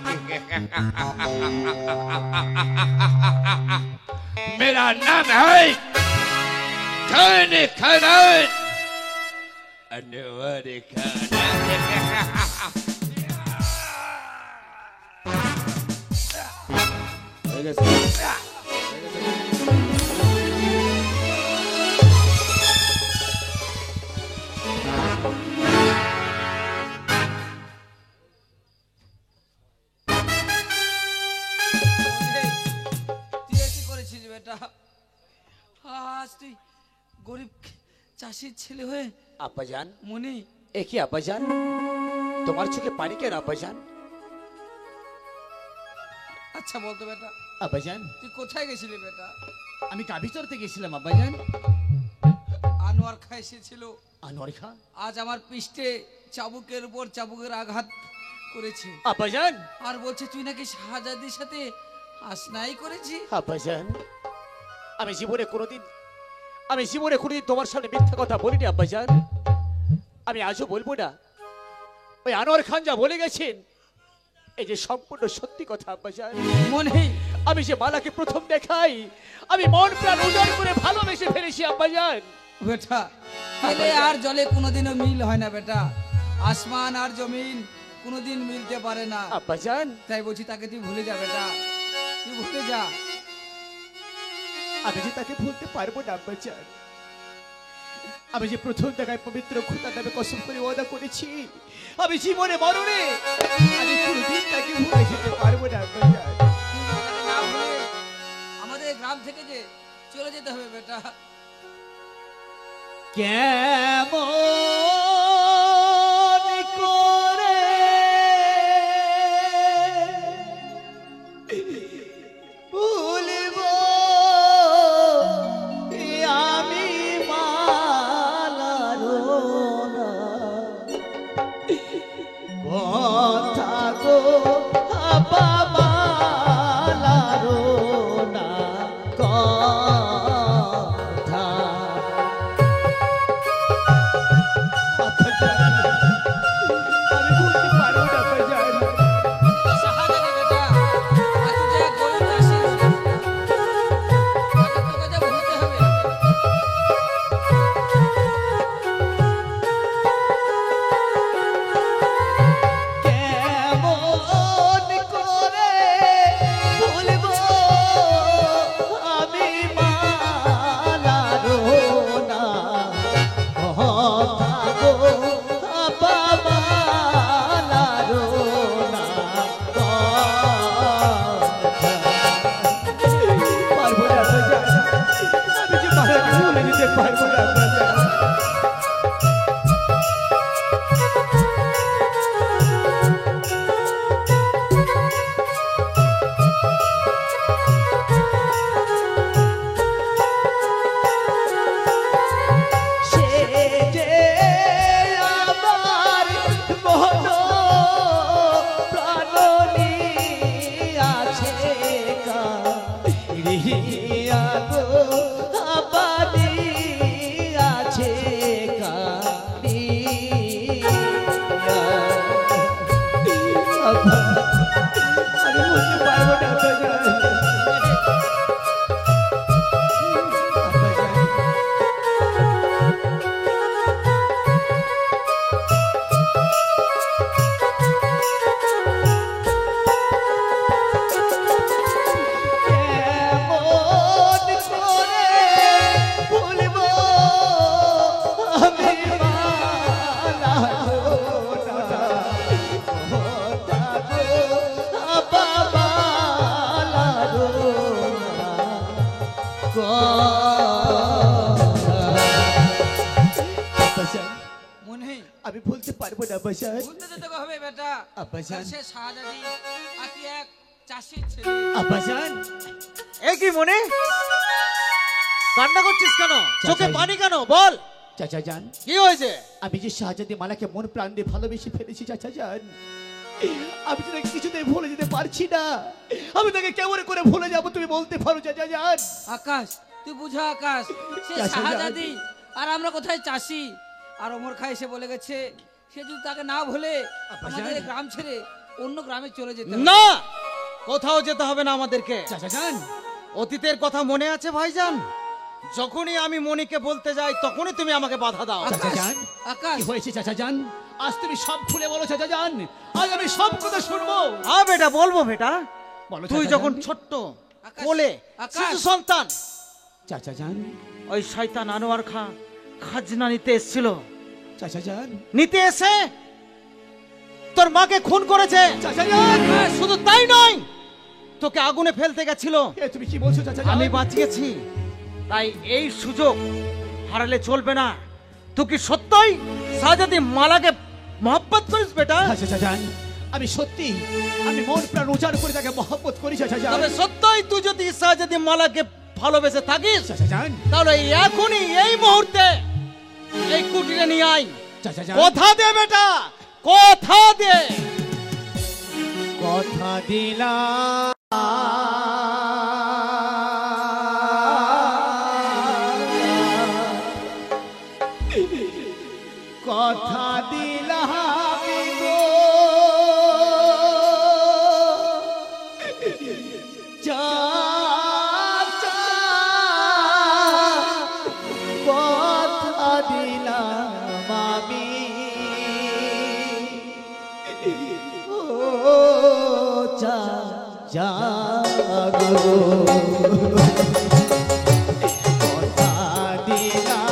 मेरा नाम है खान खान अनवर खान। গেছে। তুই এ কি করেছিস বেটা? আজ তুই গরিব চাষির ছেলে হয়ে আব্বাজান, মনি এ কি আব্বাজান? তোমার চোখে পানি কেন আব্বাজান? আচ্ছা বলতো বেটা, আব্বাজান, তুই কোথায় গেছিলি বেটা? আমি গাভী চড়তে গেছিলাম আব্বাজান। আনোয়ার খা এসেছিল, আনোয়ার খা? আজ আমার পৃষ্ঠে চাবুকের উপর চাবুকের আঘাত করেছে আব্বাজান, আর বলছে তুই নাকি শাহজাদির সাথে আসনাই করেছি। আব্বাজান, আমি জীবনে কোনোদিন তোমার সামনে মিথ্যা কথা বলিনি আব্বাজান। আমি আজও বলবো না। ওই আনোয়ার খান যা বলে গেছেন এই যে সম্পূর্ণ সত্যি কথা আব্বাজান। মনে আমি যে মালাকে প্রথম দেখাই, আমি মন প্রাণ উজাড় করে ভালোবেসে ফেলেছি আব্বাজান। বেটা, তেলে আর জলে কোনোদিনও মিল হয় না বেটা, আসমান আর জমিন কোনোদিন মিলতে পারে না। আব্বাজান, তাই বলছি তাকে তুই ভুলে যা বেটা, তুই ভুলে যা। আমি যে তাকে ভুলতে পারবো না আব্বাজান। আমি যে প্রথম দেখায় পবিত্র খোদার নামে কসম করে ওয়াদা করেছি, আমি জীবনে মরণে আমি কোনোদিন তাকে ভুলে যেতে পারবো না আব্বাজান। না ভুলে আমাদের গ্রাম থেকে যে চলে যেতে হবে বেটা। কেমন করে ভুলব আমি মালার কথা গো বাবা মালার না কথা। আমি বলতে পারবো না বাজান। শাহজাদি বেটা, আজ যে গরিব চাষি, তাকে তোকে যা ভুলতে হবে। কেমন করে ভুলবো আমি মালার না কথা গো বাবা মালার না পারবো না বাজান। আমি যে মালাকে ভুলে যেতে পারবো না বাজান। সে যে আমার মন প্রাণ আছে কারিয়া গো আবাদি আছে কারিয়া। আমি বলতে পারবো না বাজান। কেমন করে ভুলবো আমি মালার না কথা গো বাবা মালার না কথা। মনে আমি বলতে পারবো না বাজান। ভুলতে যেতে হবে বেটা। আব্বাজান। সে শাহজাদি আর তুই এক চাষির ছেলে। আব্বাজান, এ কি মনে কান্না করছিস কেন? চোখে চাচা। পানি কেন? বল চাচা যান, কি হয়েছে? আমি যে শাহজাদি মালাকে মন প্রাণ দিয়ে ভালোবেসে ফেলেছি চাচা যান, আমি তো তাকে কিছুতেই ভুলে যেতে পারছি না। আমি তাকে কেমন করে ভুলে যাবো তুমি বলতে পারো চাচা যান? আকাশ, তুই বুঝা আকাশ, সে চাষি শাহজাদি আর আমরা কোথায় চাষি। আর ওমর খাই এসে বলে গেছে সে যদি তাকে না ভুলে আমাদের এই গ্রাম ছেড়ে অন্য গ্রামে চলে যেতে হবে। না, কোথাও যেতে হবে না আমাদেরকে। চাচা যান, অতীতের কথা মনে আছে ভাইজান? যখনই আমি মনিকে বলতে যাই তখনই তুমি আমাকে বাধা দাও। চাচা আকাশ, যান, আকাশ, কি হয়েছে চাচা যান? আজ তুমি সব খুলে বলো চাচা যান, আজ আমি সব কথা শুনবো। হ্যাঁ বেটা, বলবো বেটা। বলো তুই চাচা যখন যান। ছোট্ট আকাশ, কোলে আকাশ। শিশু সন্তান চাচা যান, ওই শয়তান আনোয়ার খাঁ খাজনা নিতে এসেছিল, চাচা যান, নিতে এসে তোর মাকে খুন করেছে। চাচা যান। শুধু তাই নয়, তোকে আগুনে ফেলতে গেছিল, এ তুমি কি বলছো চাচা যান? আমি বাঁচিয়েছি। তাই এই সুযোগ হারালে চলবে না। তুই কি সত্যই শাহজাদি মালাকে মহব্বত করিস বেটা? হ্যাঁ, চাচা যান, আমি সত্যি, আমি মন প্রাণ উজাড় করে তাকে মহব্বত করি চাচা যান। তবে সত্যই তুই যদি শাহজাদি মালাকে ভালোবেসে থাকিস, চাচা যান, তাহলে এখনই এই মুহূর্তে এই কুটিরে নিয়ে আয়। চাচা যান, কথা দে বেটা, কথা দে। কথা দিলাম কথা দিলাম গো, চাচা, কথা দিলাম আমি, ও চাচা গো, কথা দিলাম,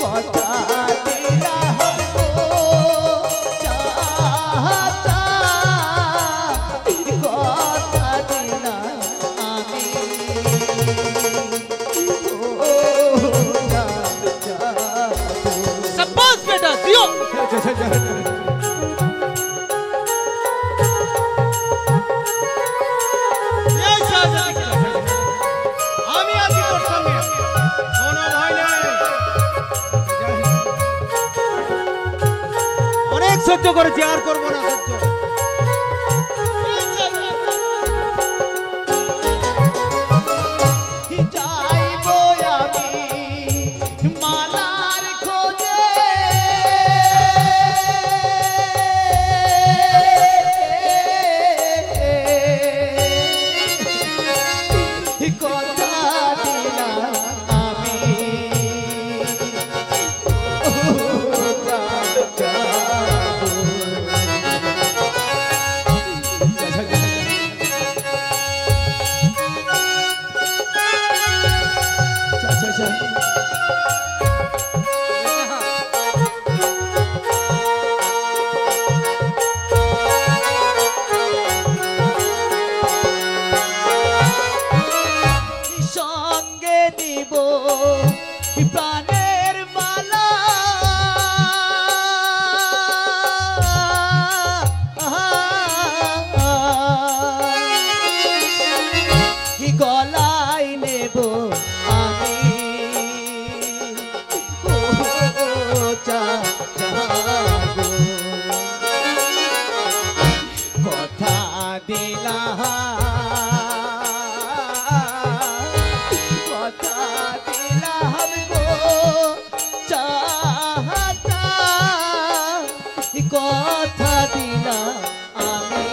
কথা দিলাম গো, চাচা, কথা দিলাম আমি, ও চাচা গো। শাবাশ বেটা, দিও। এই শাহজাদি, আমি আছি তোর সঙ্গে, কোনো ভয় নেই। অনেক সহ্য করেছি, আর করবো না সহ্য। যাইবো আমি মালার খোঁজে, কথা দিলাম আমি, ও চাচা গো। চাচা যান, সঙ্গে নিব প্রাণের মালা, গলায় নেব আমি, ও চাচা গো। কথা দিলাম, কথা দিলাম গো, চাচা, কথা দিলাম আমি,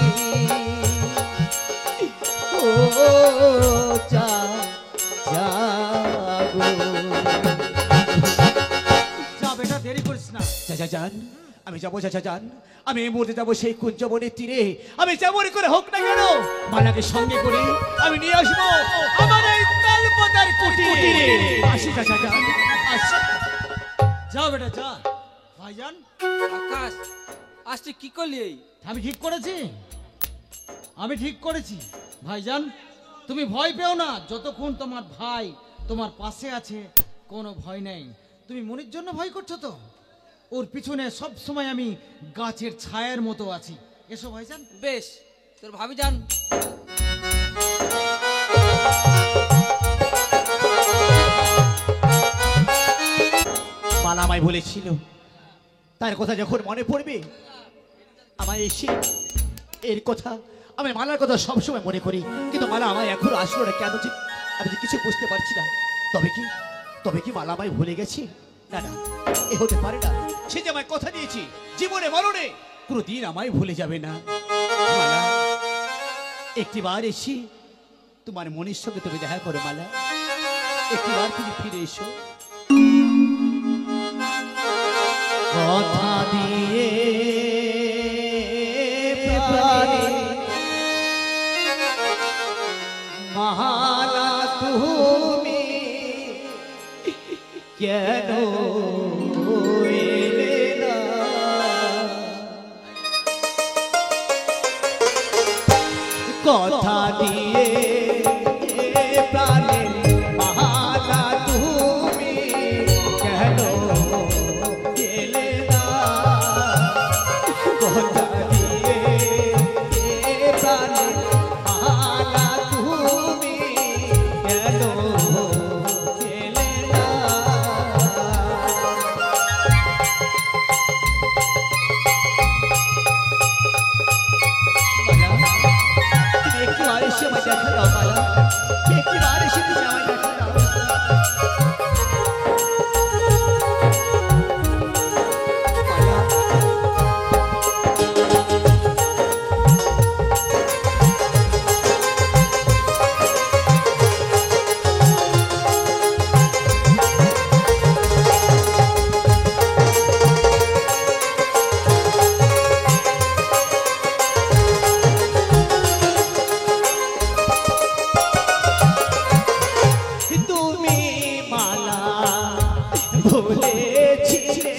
ও চাচা গো। যা বেটা, দেরি করিস না। চাচা যান, আমি যাবো চাচা যান, আমি এই মুহূর্তে যাবো সেই কুঞ্জবনের তীরে, আমি যেমন করে হোক না কেন মালাকে সঙ্গে করে আমি নিয়ে আসবো আমার এই তালপতার কুটিরে। আসি চাচা যান, আসি। যা বেটা, যা। ভাইজান, আকাশ, আজ তুই কি করলি? আমি ঠিক করেছি, আমি ঠিক করেছি। ভাইজান, তুমি ভয় পেও না, যতক্ষণ তোমার ভাই তোমার পাশে আছে কোনো ভয় নেই। তুমি মনির জন্য ভয় করছো তো? ওর পিছনে সব সময় আমি গাছের ছায়ার মতো আছি। এসো ভাইজান। বেশ, তোর ভাবি যান। মালা আমায় বলেছিল, তার কথা যখন মনে পড়বে আমায় এসে এর কথা, আমি মালার কথা সবসময় মনে করি, কিন্তু মালা আমায় এখনো আসলো না কেন, যে আমি যে কিছু বুঝতে পারছি না। তবে কি মালা আমায় ভুলে গেছি? না না, এ হতে পারে না। সে যে আমায় কথা দিয়েছি জীবনে মরণে কোনোদিন আমায় ভুলে যাবে না। মালা, একটিবার এসে তোমার মনের সঙ্গে তুমি দেখা করো মালা, একটিবার তুমি ফিরে এসো। কথা দিয়ে প্রাণে কেন এলে না? কথা দিয়ে প্রাণের মালা তুমি কেন এলে না? কথা দিয়ে প্রাণের মালা তুমি কেন এলে না? তুমি একটু আরেসে আমায় দেখা দাও মালা, একটু আরেসে তুমি আমায় দেখা দাও। মালা, তুমি মালা ভুলেছিলে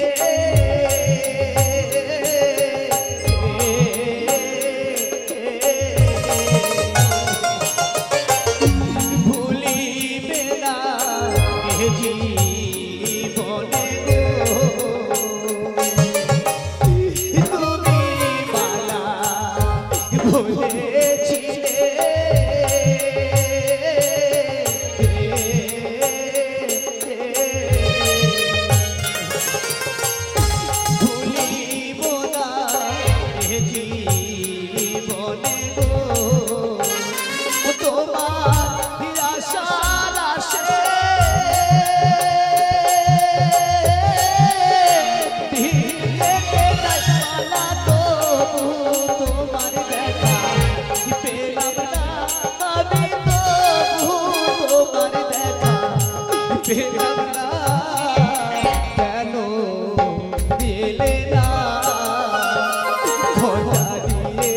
ভুলিবে না এ জীবনে গো। তুমি মালা ভুলেছিলে ভুলিব না এ জীবনে গো। তোমার আশার আশে দিলে মালা তবু তোমার দেখা পেলাম না আমি, তবু তোমার দেখা পেলাম না। কেন দিলে না? খোঁজা দিয়ে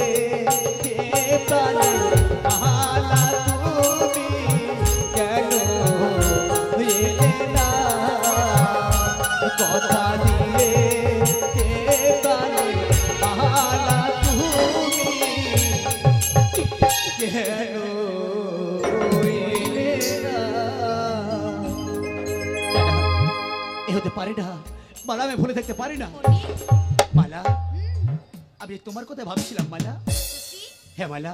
প্রাণের মালা তুমি কেন দিলে না? কথা দিয়ে প্রাণের মালা তুমি কেন এলে না? এ হতে পারে না মালা, আমি ভুলে থাকতে পারি না। মালা, আমি তোমার কথা ভাবছিলাম মালা। সত্যি? হ্যাঁ মালা।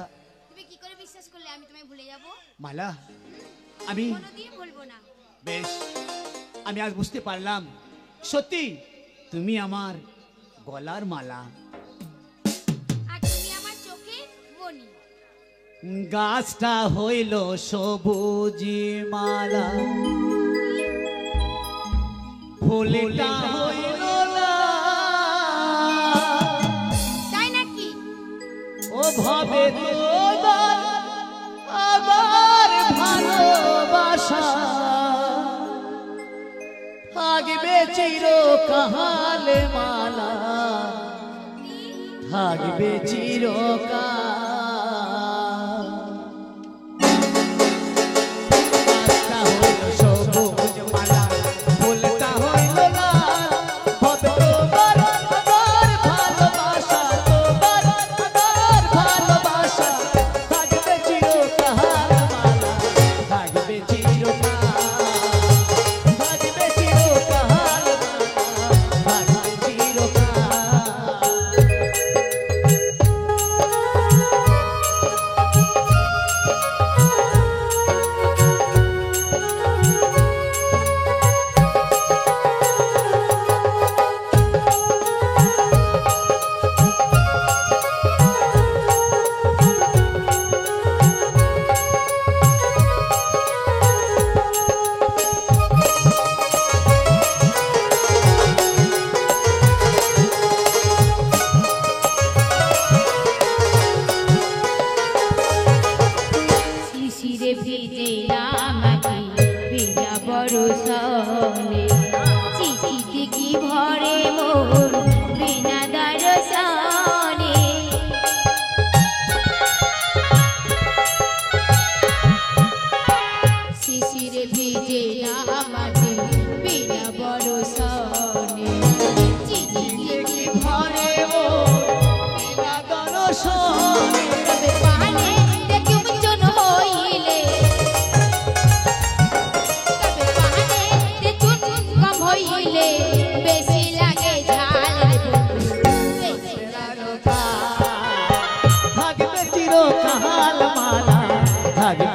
তুমি কি করে বিশ্বাস করলে আমি তোমায় ভুলে যাব? মালা, আমি কোনোদিন বলবো না। বেশ, আমি আজ বুঝতে পারলাম সত্যি তুমি আমার গলার মালা। আর তুমি আমার চোখে মনি। গাছটা হইল সবুজি মালা, ফুলটা হইল না। তাই নাকি? ও ভাবে তোমার আমার ভালোবাসা থাকবে চিরকাল মালা, থাকবে চিরকাল। গাছটা হইল সবুজ মালা, ফুলটা হইল না। ভাবে তোমার আমার ভালোবাসা, তোমার আমার ভালোবাসা থাকবে চিরকাল মালা, থাকবে চিরকাল, থাকবে চিরকাল মালা, থাকবে চিরকাল। শিশিরে ভিজে আমাকে বিনা বরষণে, চিঠিতে কি ভরে মোর বিনা দর্শনে। শিশিরে ভিজে আমাকে বিনা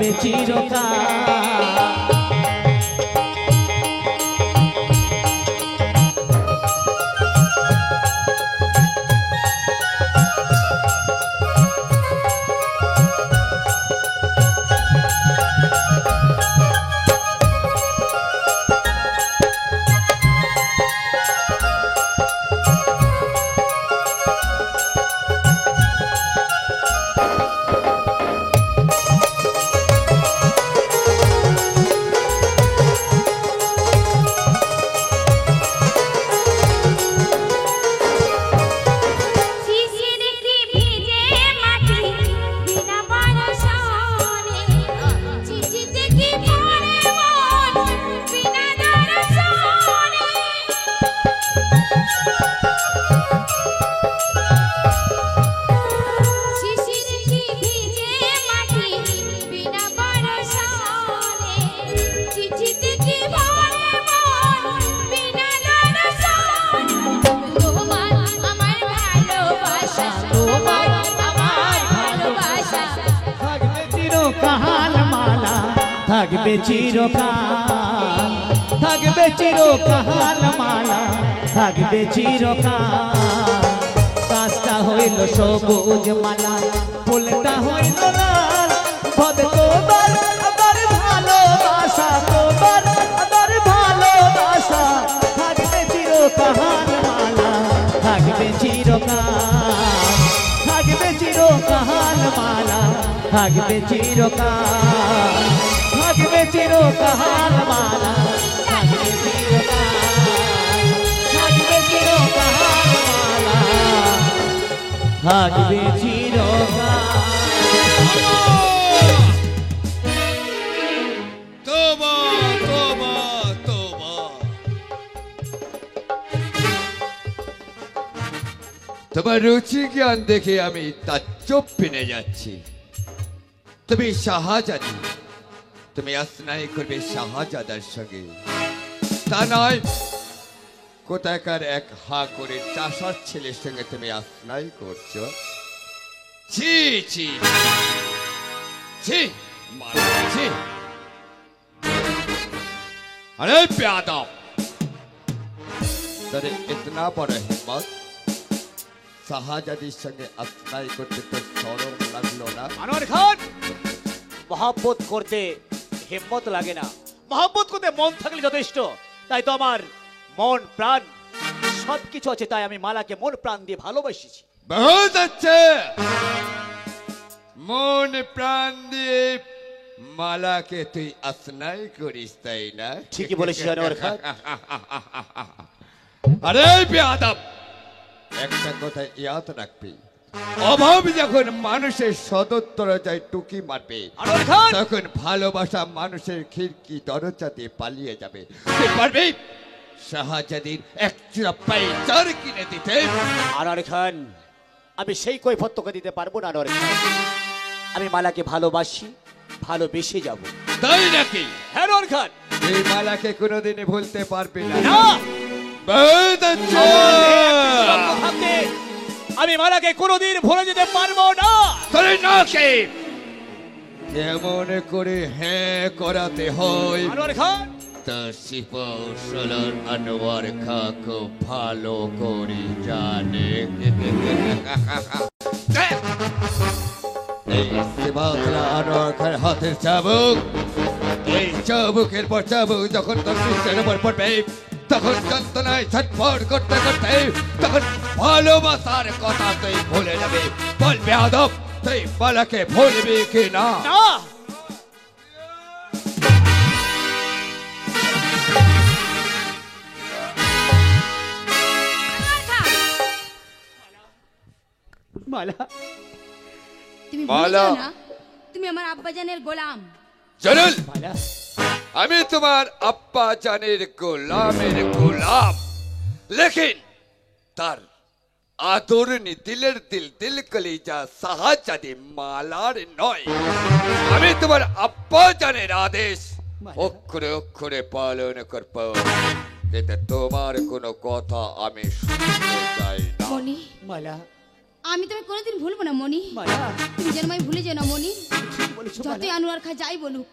থাকবে চিরকাল। শিশির কি ভিজে মাটি বিনা বরষণে, চিঠিতে কি পড়ে মন বিনা দর্শনে। শিশির কি ভিজে মাটি বিনা বরষণে, চিঠিতে কি পড়ে মন বিনা দর্শনে। তোমার আমার ভালোবাসা, তোমার আমার ভালোবাসা, থাকবে চিরকাল মালা, থাকবে চিরকাল, থাকবে চিরকাল মালা, থাকবে চিরকাল। গাছটা হইল সবুজ মালা, ফুলটা হইল লাল, ভবে তোমার আমার ভালোবাসা, তোমার আমার ভালোবাসা, থাকবে চিরকাল মালা, থাকবে চিরকাল, থাকবে চিরকাল মালা, থাকবে চিরকাল, থাকবে চিরকাল মালা, থাকবে চিরকাল, থাকবে চিরকাল মালা, থাকবে চিরকাল। তোবা তোবা তোবা, তোমার রুচি জ্ঞান দেখে আমি তাজ্জব পেনে যাচ্ছি। তুমি শাহজাদি, তুমি আসনাই করবে শাহজাদার সঙ্গে, তা নয় কোথাকার এক হা করে চাষার ছেলের সঙ্গে তুমি আসনাই করছো। ছি ছি ছি, মারা ছি। अरे प्यादा, तेरे इतना बड़ा हिम्मत, শাহজাদির সঙ্গে আসনাই করতে তো শরম লাগলো না? আনোয়ার খান, মহব্বত করতে হিম্মত লাগে না, মহব্বত করতে মন থাকলে যথেষ্ট। তাই তো আমার মন প্রাণ সবকিছু আছে, তাই আমি মালাকে মন প্রাণ দিয়ে ভালোবাসিছি। বহুত আচ্ছা, মন প্রাণ দিয়ে মালাকে তুই আসনাই করিস, তাই না? ঠিকই বলেছিস আনোয়ার খান। আরে বেয়াদব, একটা কথা ইয়াদ রাখবি, অভাব যখন মানুষের সদর যায় টুকি মারবে, আনোয়ার খান, তখন ভালোবাসা মানুষের খিড়কি দরজা দিয়ে পালিয়ে যাবে। তুই পারবি শাহজাদির এক চিরা পাইচার কিনে দিতে? আনোয়ার খান, আমি সেই কৈফিয়ত তোকে দিতে পারবো না আনোয়ার খান। আমি মালাকে ভালোবাসি, ভালোবেসে যাব। তাই নাকি? হ্যাঁ আনোয়ার খান। এই মালাকে কোনোদিনই ভুলতে পারবি না? না, বহুত আচ্ছা। ভাবতে আমি মালাকে কোনোদিন ভুলে যেতে পারবো না। তোর নাকে কেমন করে হ্যাঁ করাতে হয় আনোয়ার খান, তা সিপাহসালার আনোয়ার খা খুব ভালো করে জানে। এই সিপাহসালা আনোয়ার খার হাতের চাবুক, এই চাবুকের পর চাবুক যখন তোর পৃষ্ঠের উপর পড়বে, তখন যন্ত্রণায় ছটফট করতে করতে তখন ভালোবাসার কথা তুই ভুলে যাবে। বল বেয়াদব, তুই মালাকে ভুলবি কি না? না, মালা, তুমি মালা। ভুলে যাও না, তুমি আমার আব্বাজানের গোলাম। জরুল, মালা, আমি তোমার আব্বা জানের গোলামের গোলাম, লেকিন তার আদর নি দিলের দিল দিল কলিজা শাহজাদি মালার নয়। আমি তোমার আব্বা জানের আদেশ অক্ষরে অক্ষরে পালন করব, কিন্তু তোমার কোনো কথা আমি শুনতে চাই না। মনি, মালা, আমি তোমায় কোনোদিন ভুলবো না মনি। মালা, তুমি যেন আমায় ভুলে যেও না মনি। ঠিক বলেছো যতই মালা? আনোয়ার খা যাই বলুক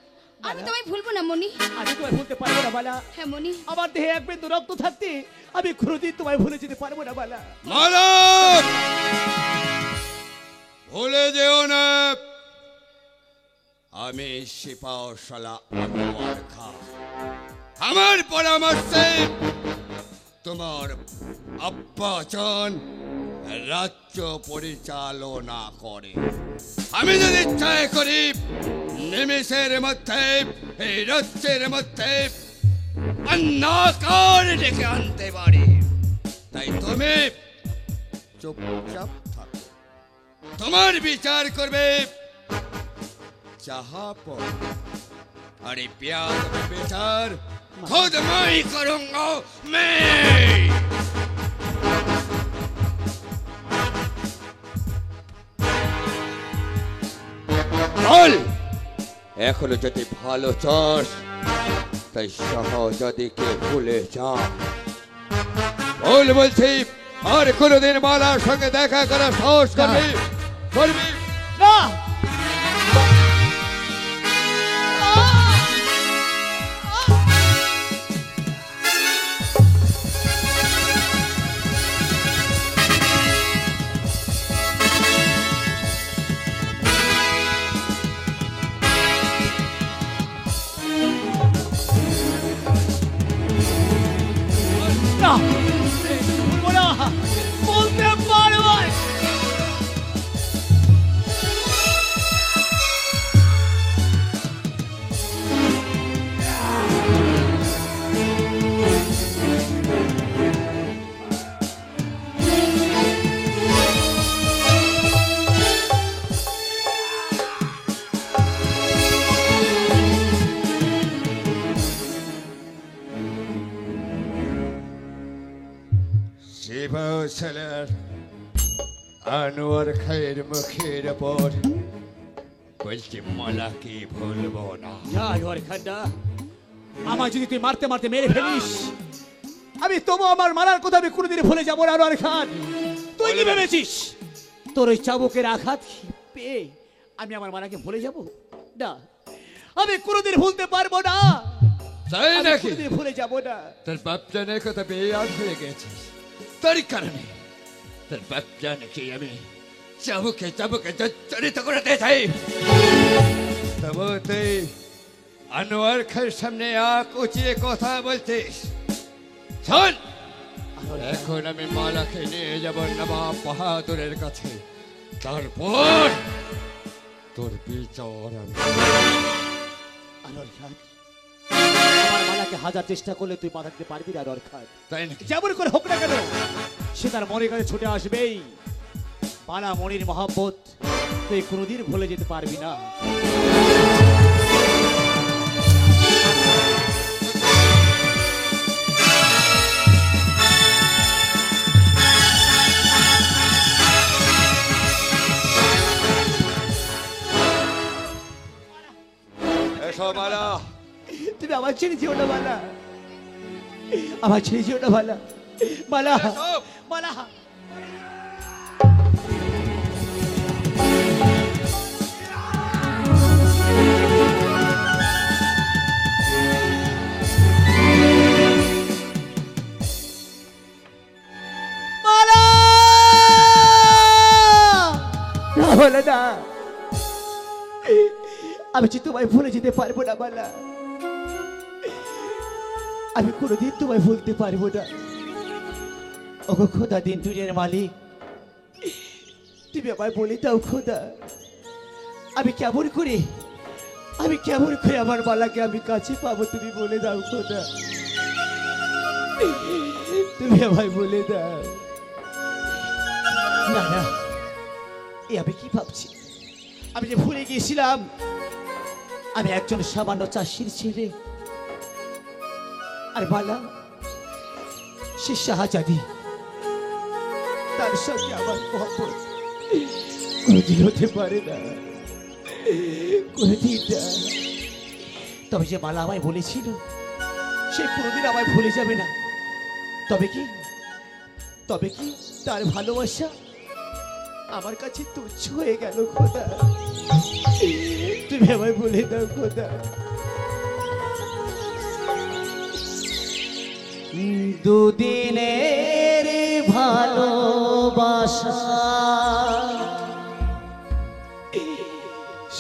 আমি তোমায় ভুলবো না মনি। আমি তোমায় ভুলতে পারবো না মালা। হ্যাঁ মনি। আমার দেহে এক বিন্দু রক্ত থাকতে আমি কোনোদিন তোমায় ভুলে যেতে পারবো না মালা। মালা ভুলে যেও না, আমি সিপাহশালা আনোয়ার খাঁ। আমার পরামর্শে তোমার আব্বাজান রাজ্য পরিচালনা করে। আমি যদি ইচ্ছায় করি নিমেষের মধ্যে এই রাজ্যের মধ্যে অন্ধকার ডেকে আনতে পারি। তাই তুমি চুপচাপ থাকো, তোমার বিচার করবে जहां अरे प्यार में विचार खुद मैं ही करूंगा मैं। বল এখনো যদি ভালো চাস তাই শাহজাদিকে ভুলে যা। বল বলছি আর কোনোদিন মালার সঙ্গে দেখা করার সাহস করবি করবি না বলতে পারবো। শিবশালার আনোয়ার খায়ের মুখের ওপর বলছি মালাকে ভুলবো না। আনোয়ার খান্না, আমার যদি তুই মারতে মারতে মেরে ফেলিস আমি তবু আমার মারার কথা আমি কোনোদিন ভুলে যাবো না। আনোয়ার খান, তুই কি ভেবেছিস তোর ওই চাবুকের আঘাত পেয়ে আমি আমার মারাকে ভুলে যাব? না, আমি কোনোদিন ভুলতে পারবো না। তাই আমি নাকি? কোনোদিন ভুলে যাবো না। তোর বাপজানের কথা বেয়াদ হয়ে গেছিস, তোর কারণে তোর বাপজানকে আমি চাবুকে চাবুকে জর্জরিত করে দেখাই। তবু তুই আনোয়ার খায়ের সামনে আঁক উঁচিয়ে কথা বলছিস। শোন, এখন আমি মালাকে নিয়ে যাব নবাব বাহাদুরের কাছে, তারপর তোর বিচার আমি। আনোয়ার খান, আমার মালাকে হাজার চেষ্টা করলে তুই বাধা দিতে পারবি না। আনোয়ার খান, তাই নাকি? যেমন করে হোক না কেন সে তার মনের কাছে ছুটে আসবেই। পানা মনির মহব্বত তুই কোনোদিন ভুলে যেতে পারবি না। এসো মালা। তুমি আমার ছেড়ে যেও না মালা, আমার ছেড়ে যেও না মালা। মালা, মালা, বলে না, আমি যে তোমায় ভুলে যেতে পারবো না মালা। আমি কোনোদিন তোমায় ভুলতে পারবো না। ওগো খোদা, দিন দুনিয়ার মালিক, তুমি আমায় বলে দাও খোদা, আমি কেমন করে আমার মালাকে আমি কাছে পাবো? তুমি বলে দাও খোদা, তুমি আমায় বলে দাও। না না, এ আমি কি ভাবছি? আমি যে ভুলে গিয়েছিলাম আমি একজন সামান্য চাষির ছেলে, আর মালা সে শাহজাদি, তার সঙ্গে আমার মহব্বত কোনোদিন হতে পারে না, কোনোদিন না। তবে যে মালা আমায় বলেছিল সে কোনোদিন আমায় ভুলে যাবে না। তবে কি তার ভালোবাসা আমার কাছে তুচ্ছ হয়ে গেল খোদা। তুমি আমায় বলে দাও খোদা। দুদিনের ভালোবাসা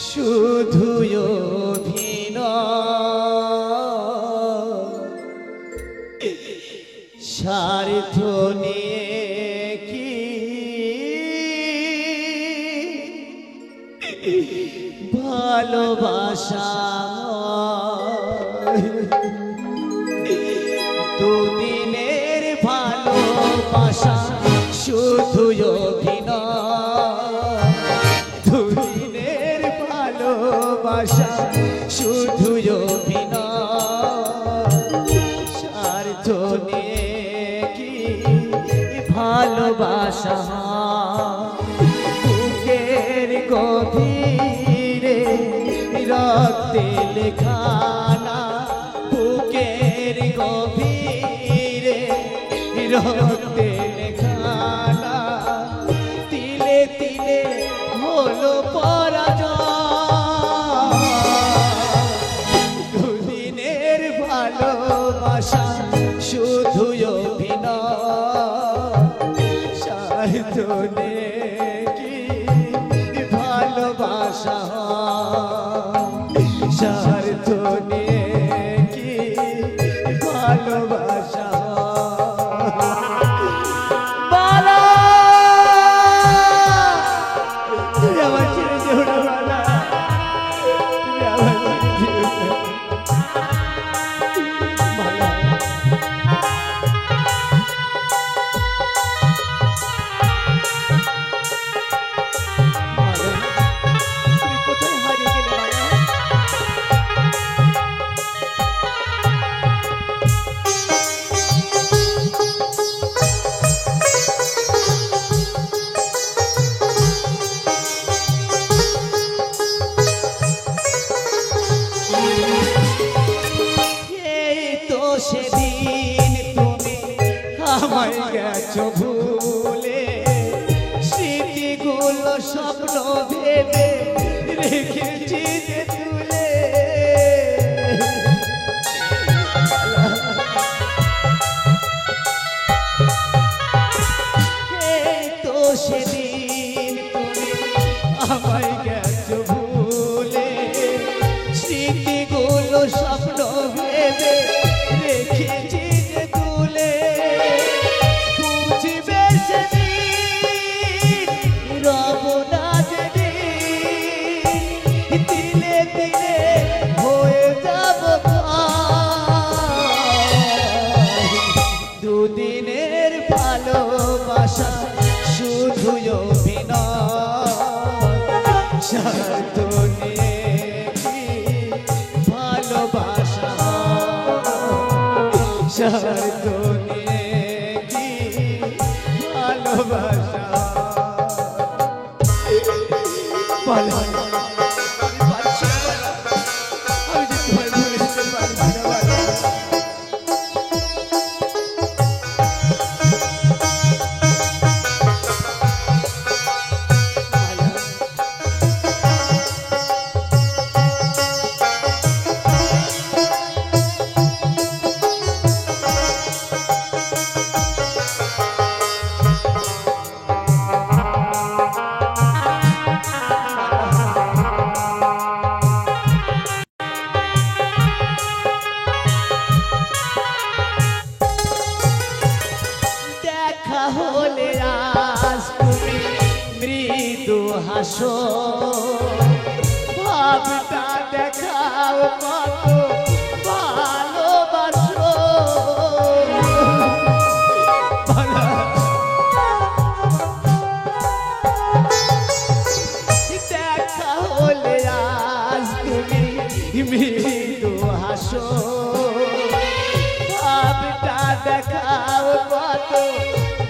শুধু অভিনয়, স্বার্থ নিয়ে কি ভালোবাসা? দুদিনের ভালোবাসা শুধু অভিনয়, দুদিনের ভালোবাসা শুধু অভিনয়, স্বার্থ নিয়ে কি ভালোবাসা? বুকের গভীরে রক্তে লেখানা, বুকের গভীরে রক্তে লেখানা, তিলে তিলে হলো পরাজয়। দুদিনের ভালোবাসা শুধু অভিনয়, স্বার্থ নিয়ে কি ভালোবাসা? স্বার্থ নিয়ে কি ভালোবাসা? বালা, তুমি আমার ছেড়ে যেও না বালা, তুমি আমার ছেড়ে যেও না বালা। তুমি কোথায় হারিয়ে গেলে বালা? এই তো সেদিন তুমি আমায় গেছো ভুলে, স্মৃতিগুলো স্বপ্ন ভেবে রেখেছি যে তুলে। এই তো সেদিন তুমি আমায় গেছো ভুলে, স্মৃতিগুলো স্বপ্ন ভেবে রেখেছি যে তুলে। বুঝবে সেদিন রব না যেদিন, তিলে তিলে হয়ে যাব দুদিনের ভালোবাসা শুধু অভিনয়, স্বার্থ নিয়ে কি ভালোবাসা? স্বার্থ নিয়ে কি ভালোবাসা? বলো, আমি পারছি না বলো, আমি যে তোমায় ভুলে যেতে পারবো না বলো। দেখা হলে আজ তুমি মৃদু হাসো, ভাবটা দেখাও কত ভালোবাসো। দেখা হলে আজ তুমি মৃদু হাসো, ভাবটা দেখাও কত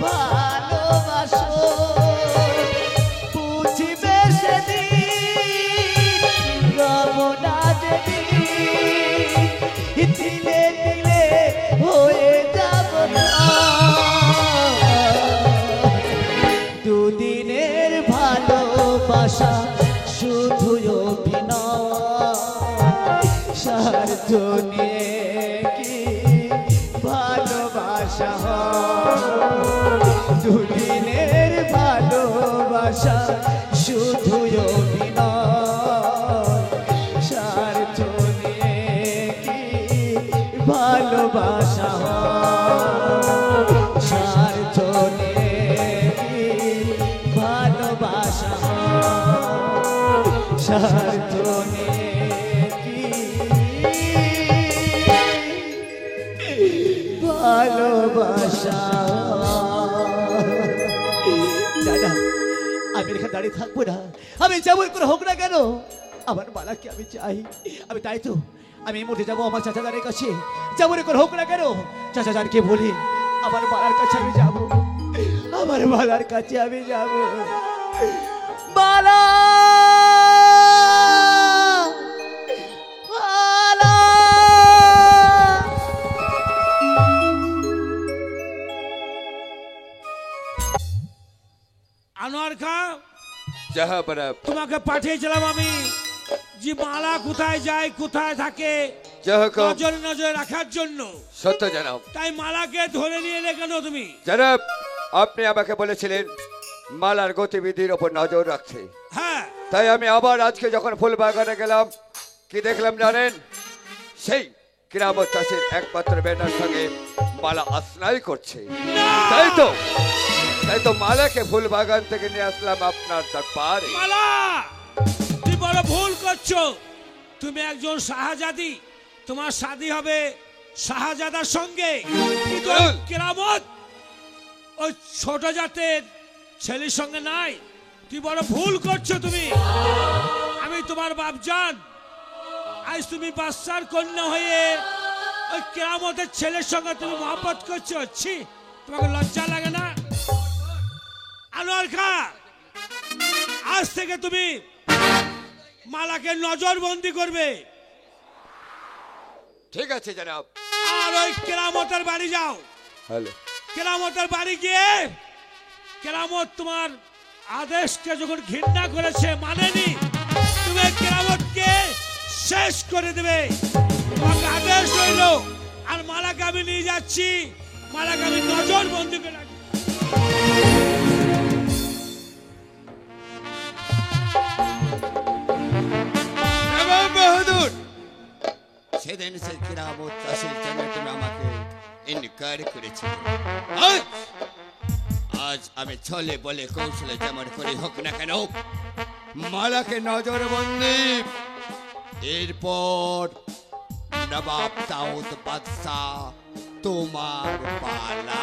ভালোবাসো। বুঝবে সেদিন রব না যেদিন, স্বার্থ নিয়ে কি ভালোবাসা হয়? দুদিনের ভালোবাসা শুধু অভিনয়, স্বার্থ নিয়ে কি ভালোবাসা হয়? স্বার্থ নিয়ে কি ভালোবাসা হয়? স্বার্থ নিয়ে কি ভালোবাসা হয়? দাদা, আমি এখানে দাঁড়িয়ে থাকবো না, আমি যেমন করে হোক না কেন আমার মালাকে আমি চাই। আমি তাই তো আমি এই মুহূর্তে যাবো আমার চাচা জানের কাছে, যেমন করে হোক না কেন চাচা জানকে বলি আমার মালার কাছে আমি যাব, আমার মালার কাছে আমি যাব। মালা মালা আনোয়ার খা, জাহাপনাব, তোমাকে পাঠিয়েছিলাম আমি যে মালা কোথায় যায় কোথায় থাকে জাহাকব, নজরে নজরে রাখার জন্য। সত্য জানাব। তাই মালাকে ধরে নিয়ে এলে কেন তুমি? জানাব, আপনি আমাকে বলেছিলেন মালার গতিবিধির ওপর নজর রাখতে। হ্যাঁ, তাই আমি আবার আজকে যখন ফুল বাগানে গেলাম, কি দেখলাম জানেন? সেই কিরামত চাষের একমাত্র বেটার সঙ্গে মালা আসনাই করছে। তাই তো মালাকে ফুল বাগান থেকে নিয়ে আসলাম আপনার দরবারে। মালা, তুমি বড় ভুল করছো। তুমি একজন শাহজাদি, তোমার শাদী হবে শাহজাদার সঙ্গে, কিন্তু ওই কেরামত ওই ছোট জাতের ছেলের সঙ্গে নাই। তুই বড় ভুল করছো তুমি। আমি তোমার বাপজান, আজ তুমি বাদশার কন্যা হয়ে ওই কেরামতের ছেলের সঙ্গে তুমি মহব্বত করছো। ছি, তোমাকে লজ্জা লাগে না? আনোয়ার খা, আজ থেকে তুমি মালাকে নজরবন্দি করবে। ঠিক আছে জানাব। আর ওই কেরামতের বাড়ি যাও। হ্যালো, কেরামতের বাড়ি গিয়ে কেরামত তোমার আদেশকে যখন ঘৃণা করেছে, মানেনি, তুমি কেরামতকে শেষ করে দেবে। তোমাকে আদেশ রইল। আর মালাকে আমি নিয়ে যাচ্ছি, মালাকে আমি নজরবন্দি করে রাখবো। নবাব বাহাদুর, সেদিন সেই কিরামত চাষের জন্য তুমি আমাকে ইনকার করেছিলে। আজ আমি ছলে বলে কৌশলে যেমন করে হোক না কেন মালাকে নজরবন্দি। এরপর নবাব দাউদ বাদশাহ তোমার পালা।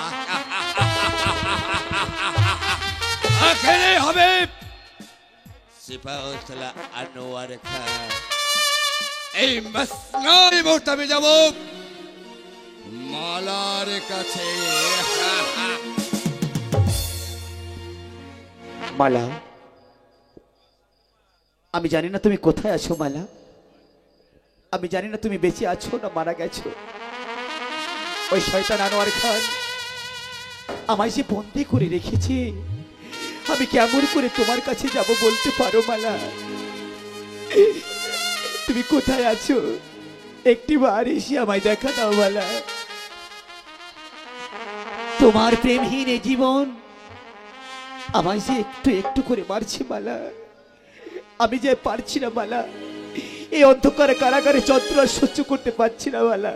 এখানে হবে সিপাহসালা আনোয়ার খান। এই মসনদ মুহূর্তে আমি যাব মালার কাছে। মালা, আমি জানি না তুমি কোথায় আছো মালা। আমি জানি না তুমি বেঁচে আছো না মারা গেছো। ওই শয়তান আনোয়ার খান আমায় যে বন্দি করে রেখেছে, আমি কেমন করে তোমার কাছে যাব বলতে পারো মালা? তুমি কোথায় আছো? একটি বার এসে আমায় দেখা দাও মালা। তোমার প্রেমহীন এই জীবন আমায় যে একটু একটু করে মারছে মালা। আমি যে পারছি না মালা, এই অন্ধকারে কারাগারে যন্ত্রণা সহ্য করতে পারছি না মালা।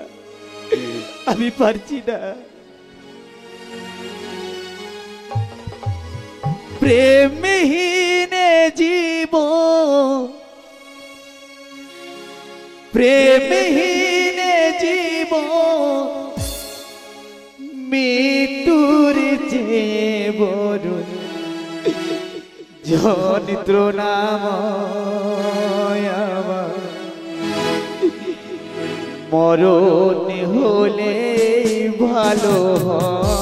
আমি পারছি না। প্রেমহীন জীবন, প্রেমহীন জীবন মৃত্যুর যে বড় যন্ত্রণাময় আমার। মরণ হলে ভালো হয়,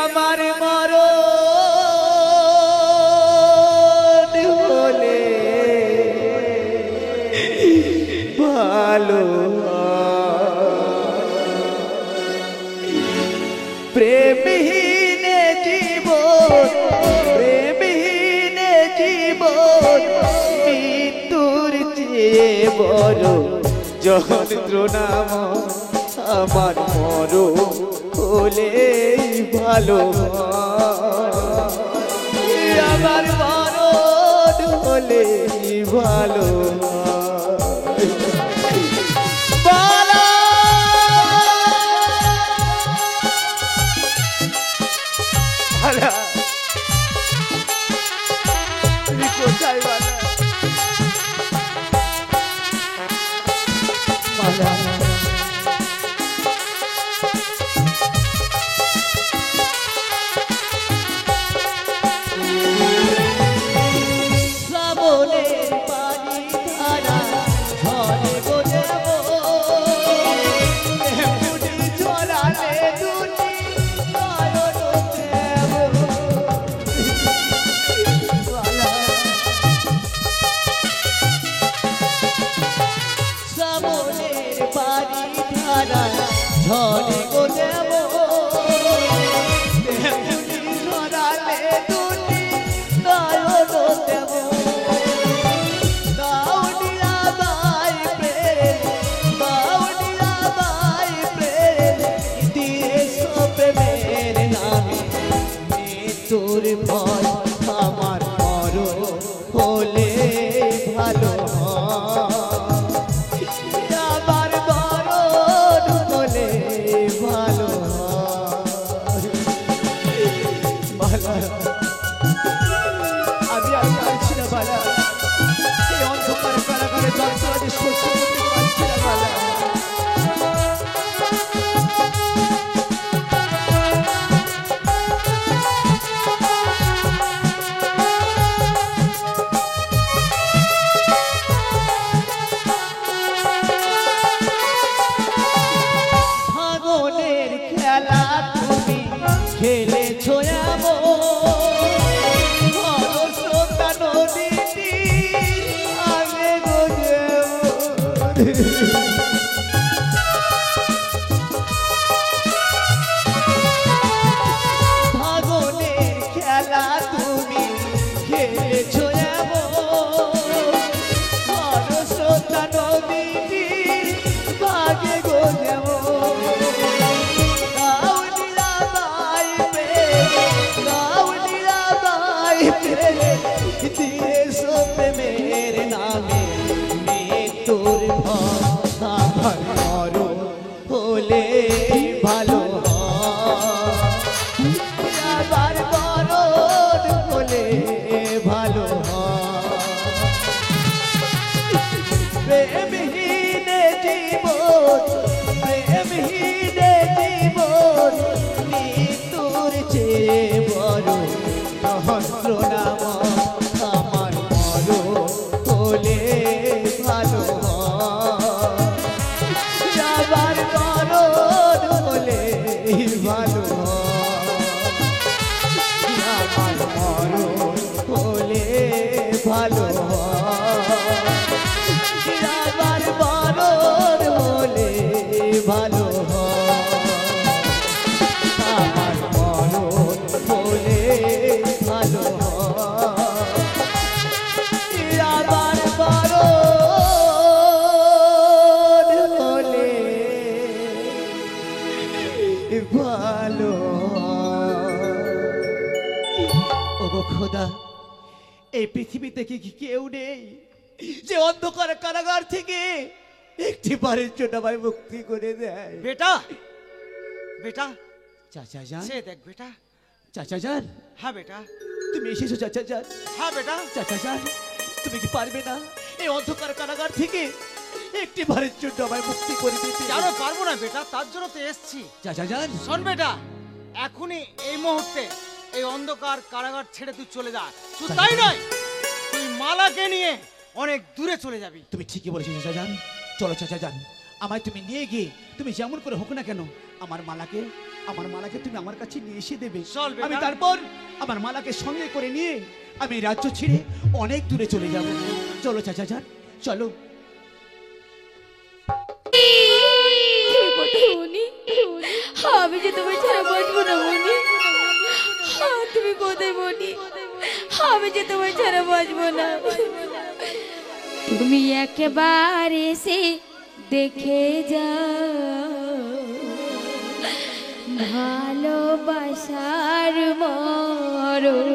আমার মরণ হলে ভালো প্রেমহীন জীবন, প্রেমহীন জীবন মৃত্যুর বড় যন্ত্রণা আমার মর হলে ভালো আমার মরণ হলে ভালো বালা বালা তুমি কোথায় বালা বালা শ্রাবণের পানি ধারা ঝরে গো দেব এমনি ঝরালে দুটি নয়ন দেব বালা শ্রাবণের পানি ধারা ঝরে গো দেব এমনি ঝরালে দুটি নয়ন দেব বাউনিয়া বাই প্রেম বাউনিয়া বাই প্রেম দিয়ে প্রেমের নামে তোর ভয় আমার মর হলে ভালো হয় আমার মরণ হলে ভালো হয় বালা আমি আর পারছি না বালা এই অন্ধকার কারাগারে যন্ত্রণাকে সহ্য করতে পারছি না বালা ভাঙনের খেলা তুমি খেলেছো এমন খরস্রোতা নদীটি আগে গো যেমন। ভাঙনের খেলা তুমি খেলেছো এমন খরস্রোতা নদীটি ভাগে গো যেমন। গাউনিয়া বাই প্রেম গাউনিয়া বাই প্রেম দিয়েছো প্রেমের নামে মৃত্যুর ভয় আমার মরণ হলে ভালো হয় আবার মরণ হলে ভালো হয় প্রেমহীন জীবন প্রেমহীন জীবন মৃত্যুর চেয়ে বড় যন্ত্রণা আমার মরণ হলে ভালো হয় আবার মরণ হলে ভালো হয় আমার মরণ হলে ভালো হয় আমার মরণ হলে ভালো হয় আমার মরণ হলে ভালো হয় আমার মরণ হলে ভালো ওগো খোদা এই পৃথিবীতে কি কেউ নেই যে অন্ধকার কারাগার থেকে একটি বারের জন্য আমায় মুক্তি করে দেয় বেটা বেটা চাচা যান সে দেখ বেটা চাচা যান হ্যাঁ বেটা তুমি এসেছো চাচা যান হ্যাঁ বেটা চাচা যান তুমি কি পারবে না এই অন্ধকার কারাগার থেকে একটি বারের জন্য আমায় মুক্তি করে দিতে কেন পারবো না বেটা তার জন্য তো এসছি চাচা যান শোন বেটা এখনই এই মুহূর্তে এই অন্ধকার কারাগার ছেড়ে তুই চলে যা শুধু তাই নয় তুই মালাকে নিয়ে অনেক দূরে চলে যাবি তুমি ঠিকই বলেছো চাচা যান চলো চাচা যান আমায় তুমি নিয়ে গিয়ে তুমি যেমন করে হোক না কেন আমার মালাকে তুমি আমার কাছে নিয়ে এসে দেবে চল বেটা। আমি তারপর আমার মালাকে সঙ্গে করে নিয়ে আমি রাজ্য ছেড়ে অনেক দূরে চলে যাব চলো চাচা যান চলো মনি আমি যে তোমার ছাড়া বাঁচবো না মনি তুমি কোথায় মনি আমি যে তোমার ছাড়া বাঁচবো না তুমি একবার এসে দেখে যাও ভালোবাসার মরণ।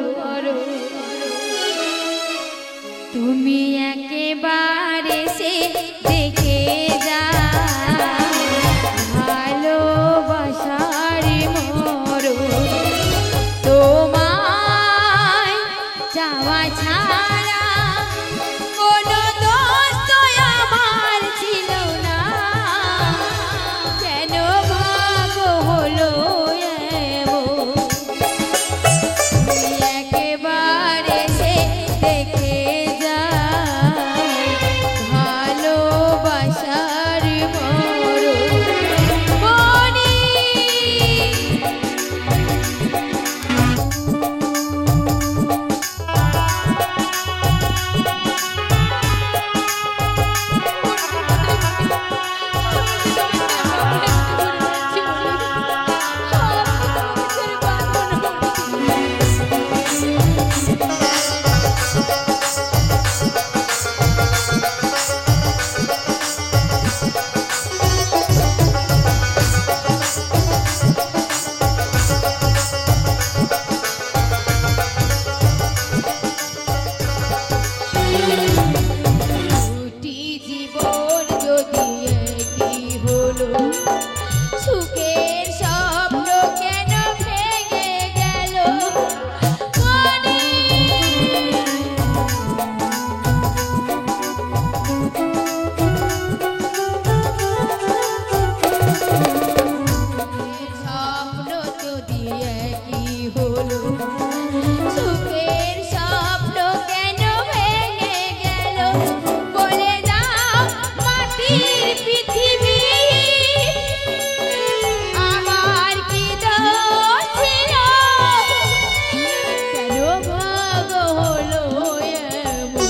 তুমি একবার এসে দেখে যাও ভালোবাসার মরণ। তোমায় চাওয়া ছাড়া কোনো দোষ তো আমার ছিল না, কেন ভাগ হলো এমন? তুমি একবার এসে দেখে যাও ভালোবাসার মরণ। মনি দুটি জীবন যদি একই হলো, সুখের স্বপ্ন কেন ভেঙে গেল? মনি স্বপ্ন যদি একই হলো, সুখের স্বপ্ন কেন ভেঙে গেল? বলে দাও মাটির পৃথিবী আমার কি দোষ ছিল? কেন ভাগ হলো এমন?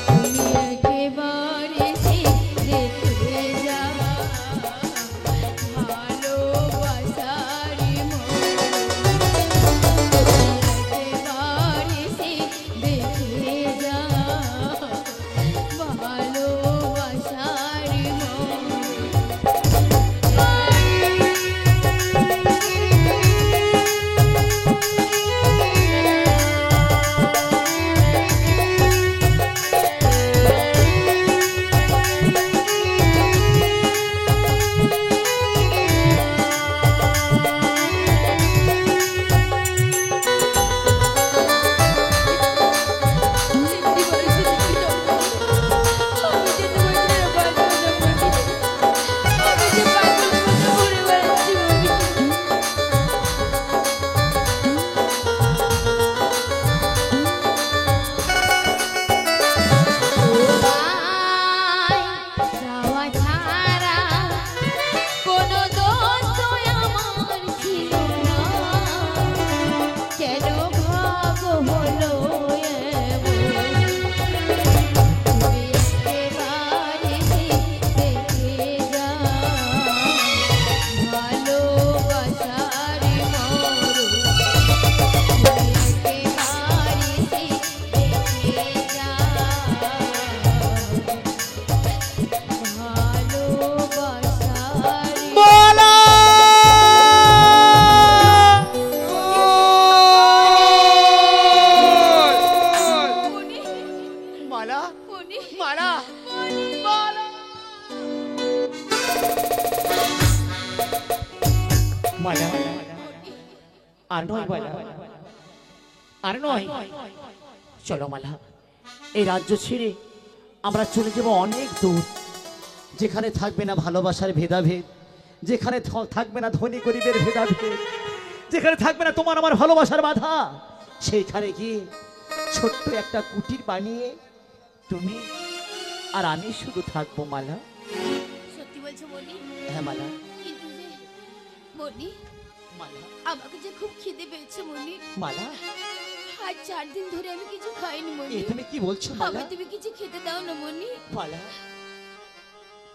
তুমি একবার এসে দেখে যাও ভালোবাসার একবার এসে দেখে যাও ভালোবাসার যাওয়া ছাড়া কোনো দোষ তো আমার ছিল না, কেন ভাগ হলো এমন? তুমি একবার এসে দেখে যাও ভালোবাসার মরণ। তুমি একবার এসে দেখে যাও ভালোবাসার মালা মনি মালা মালা আর নয় মালা, আর নয়। চলো মালা, এই রাজ্য ছেড়ে আমরা চলে যাব অনেক দূর, যেখানে থাকবে না ভালোবাসার ভেদাভেদ, যেখানে থাকবে না ধনী গরিবের ভেদাভেদ, যেখানে থাকবে না তোমার আমার ভালোবাসার বাধা। সেইখানে গিয়ে ছোট্ট একটা কুটির বানিয়ে তুমি আর আমি শুধু থাকবো মালা। সত্যি বলছো মনি? হ্যাঁ মালা। কিন্তু যে মনি, মালা আমাকে যে খুব খিদে পেয়েছে মনি। মালা, আজ 4 দিন ধরে আমি কিছু খাইনি মনি। এ তুমি কি বলছো মালা? আমাকে তুমি কিছু খেতে দাও না মনি। মালা,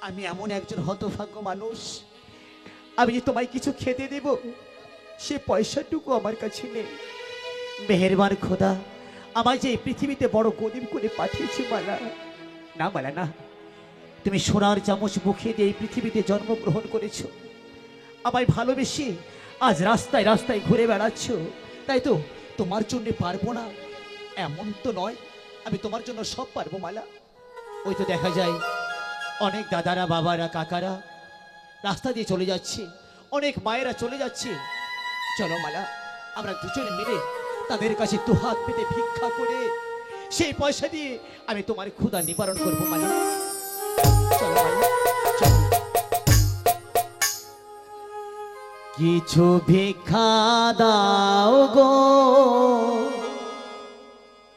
আমি এমন একজন হতভাগ্য মানুষ, আমি যে তোমায় কিছু খেতে দেব সে পয়সাটুকু আমার কাছে নেই। মেহেরবান খোদা, আমায় যে এই পৃথিবীতে বড় গরিব করে পাঠিয়েছি মালা। না মালা না, তুমি সোনার চামচ মুখে দিয়ে এই পৃথিবীতে জন্মগ্রহণ করেছো, আমায় ভালোবেসে আজ রাস্তায় রাস্তায় ঘুরে বেড়াচ্ছ। তাই তো তোমার জন্য পারবো না এমন তো নয়, আমি তোমার জন্য সব পারবো মালা। ওই তো দেখা যায় অনেক দাদারা, বাবারা, কাকারা রাস্তা দিয়ে চলে যাচ্ছে, অনেক মায়েরা চলে যাচ্ছে। চলো মালা, আমরা দুজনে মিলে তাদের কাছে দুহাত পেতে ভিক্ষা করে সেই পয়সা দিয়ে আমি তোমার ক্ষুধা নিবারণ করবো মালা। চলো মালা, চলো। কিছু ভিক্ষা দাও গো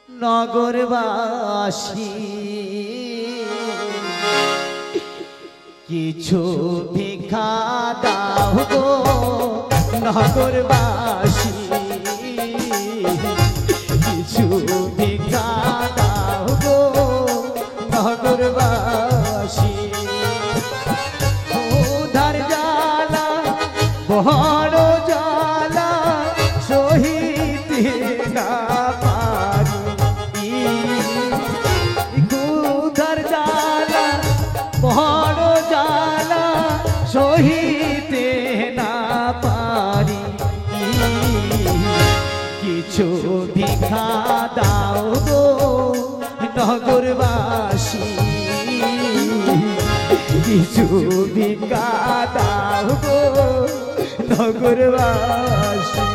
নগরবাসী, কিছু ভিক্ষা দাও গো নগরবাসী, কিছু ভিক্ষা দাও গো নগরবাসী। উধার জ্বালা বড় জ্বালা সহিতে না পারি, উধার জ্বালা বড় জ্বালা সহিতে না পারি, কিছু ভিক্ষা দাও গো নগরবাসী, কিছু ভিক্ষা দাও গো নগরবাসী।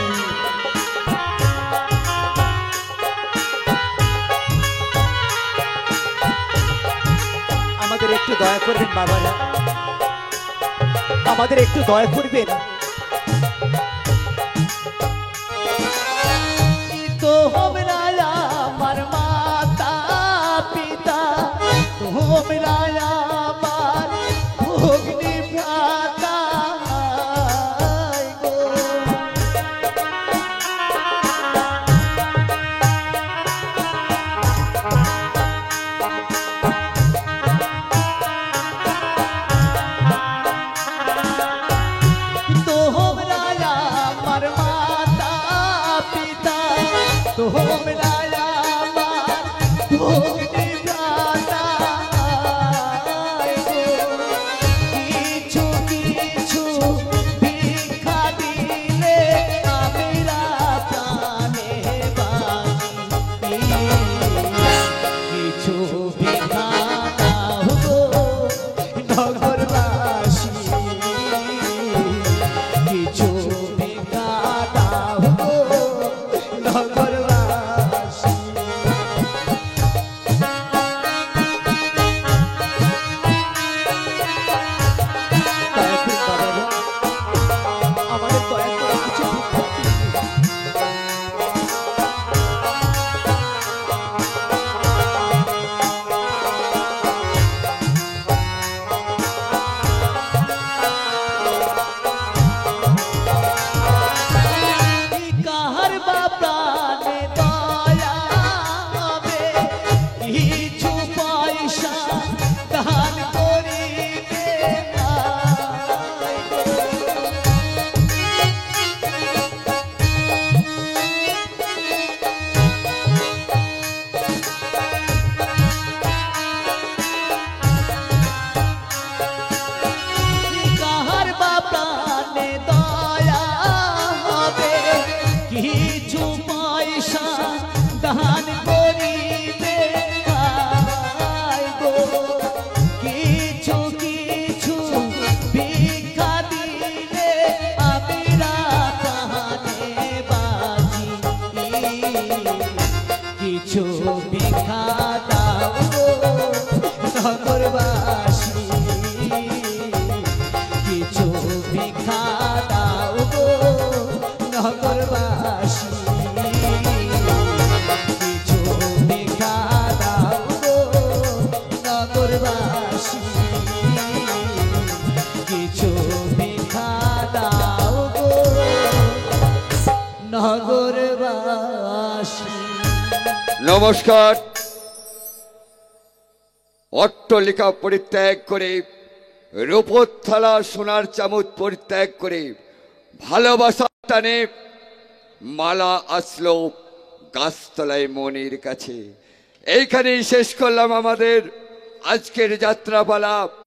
আমাদের একটু দয়া করবেন বাবারা, আমাদের একটু দয়া করবেন। তোমরা আমার মাতা পিতা, তোমরা আমার ভগ্নী ভ্রাতা গো। তোমরা আমার মাতা পিতা, তোমরা আমার ভগ্নী ভ্রাতা গো। কিছু কিছু ভিক্ষা দিলে আমরা প্রাণে বাঁচি, কিছু ভিক্ষা দাও গো নগরবাসী, কিছু ভিক্ষা দাও গো নগরবাসী। দয়া করুন বাবারা, আমাদের দয়া করে কিছু ভিক্ষা দিন। কাহার বা প্রাণে দয়া হবে, কিছু পয়সা দান করিবে আয় গো। কাহার বা প্রাণে দয়া হবে, কিছু পয়সা দান করিবে আয় গো। কিছু কিছু ভিক্ষা দিলে আমরা প্রাণে বাঁচি, কিছু ভিক্ষা দাও গো নগরবাসী, কিছু ভিক্ষা দাও গো নগরবাসী, কিছু ভিক্ষা দাও গো নগরবাসী, কিছু ভিক্ষা দাও গো নগরবাসী। নমস্কার। অট্টলিকা পরিত্যাগ করে, রূপোর থালা সোনার চামচ পরিত্যাগ করে, ভালোবাসার টানে মালা আসলো গাছতলায় মনির কাছে। এইখানেই শেষ করলাম আমাদের আজকের যাত্রাপালা।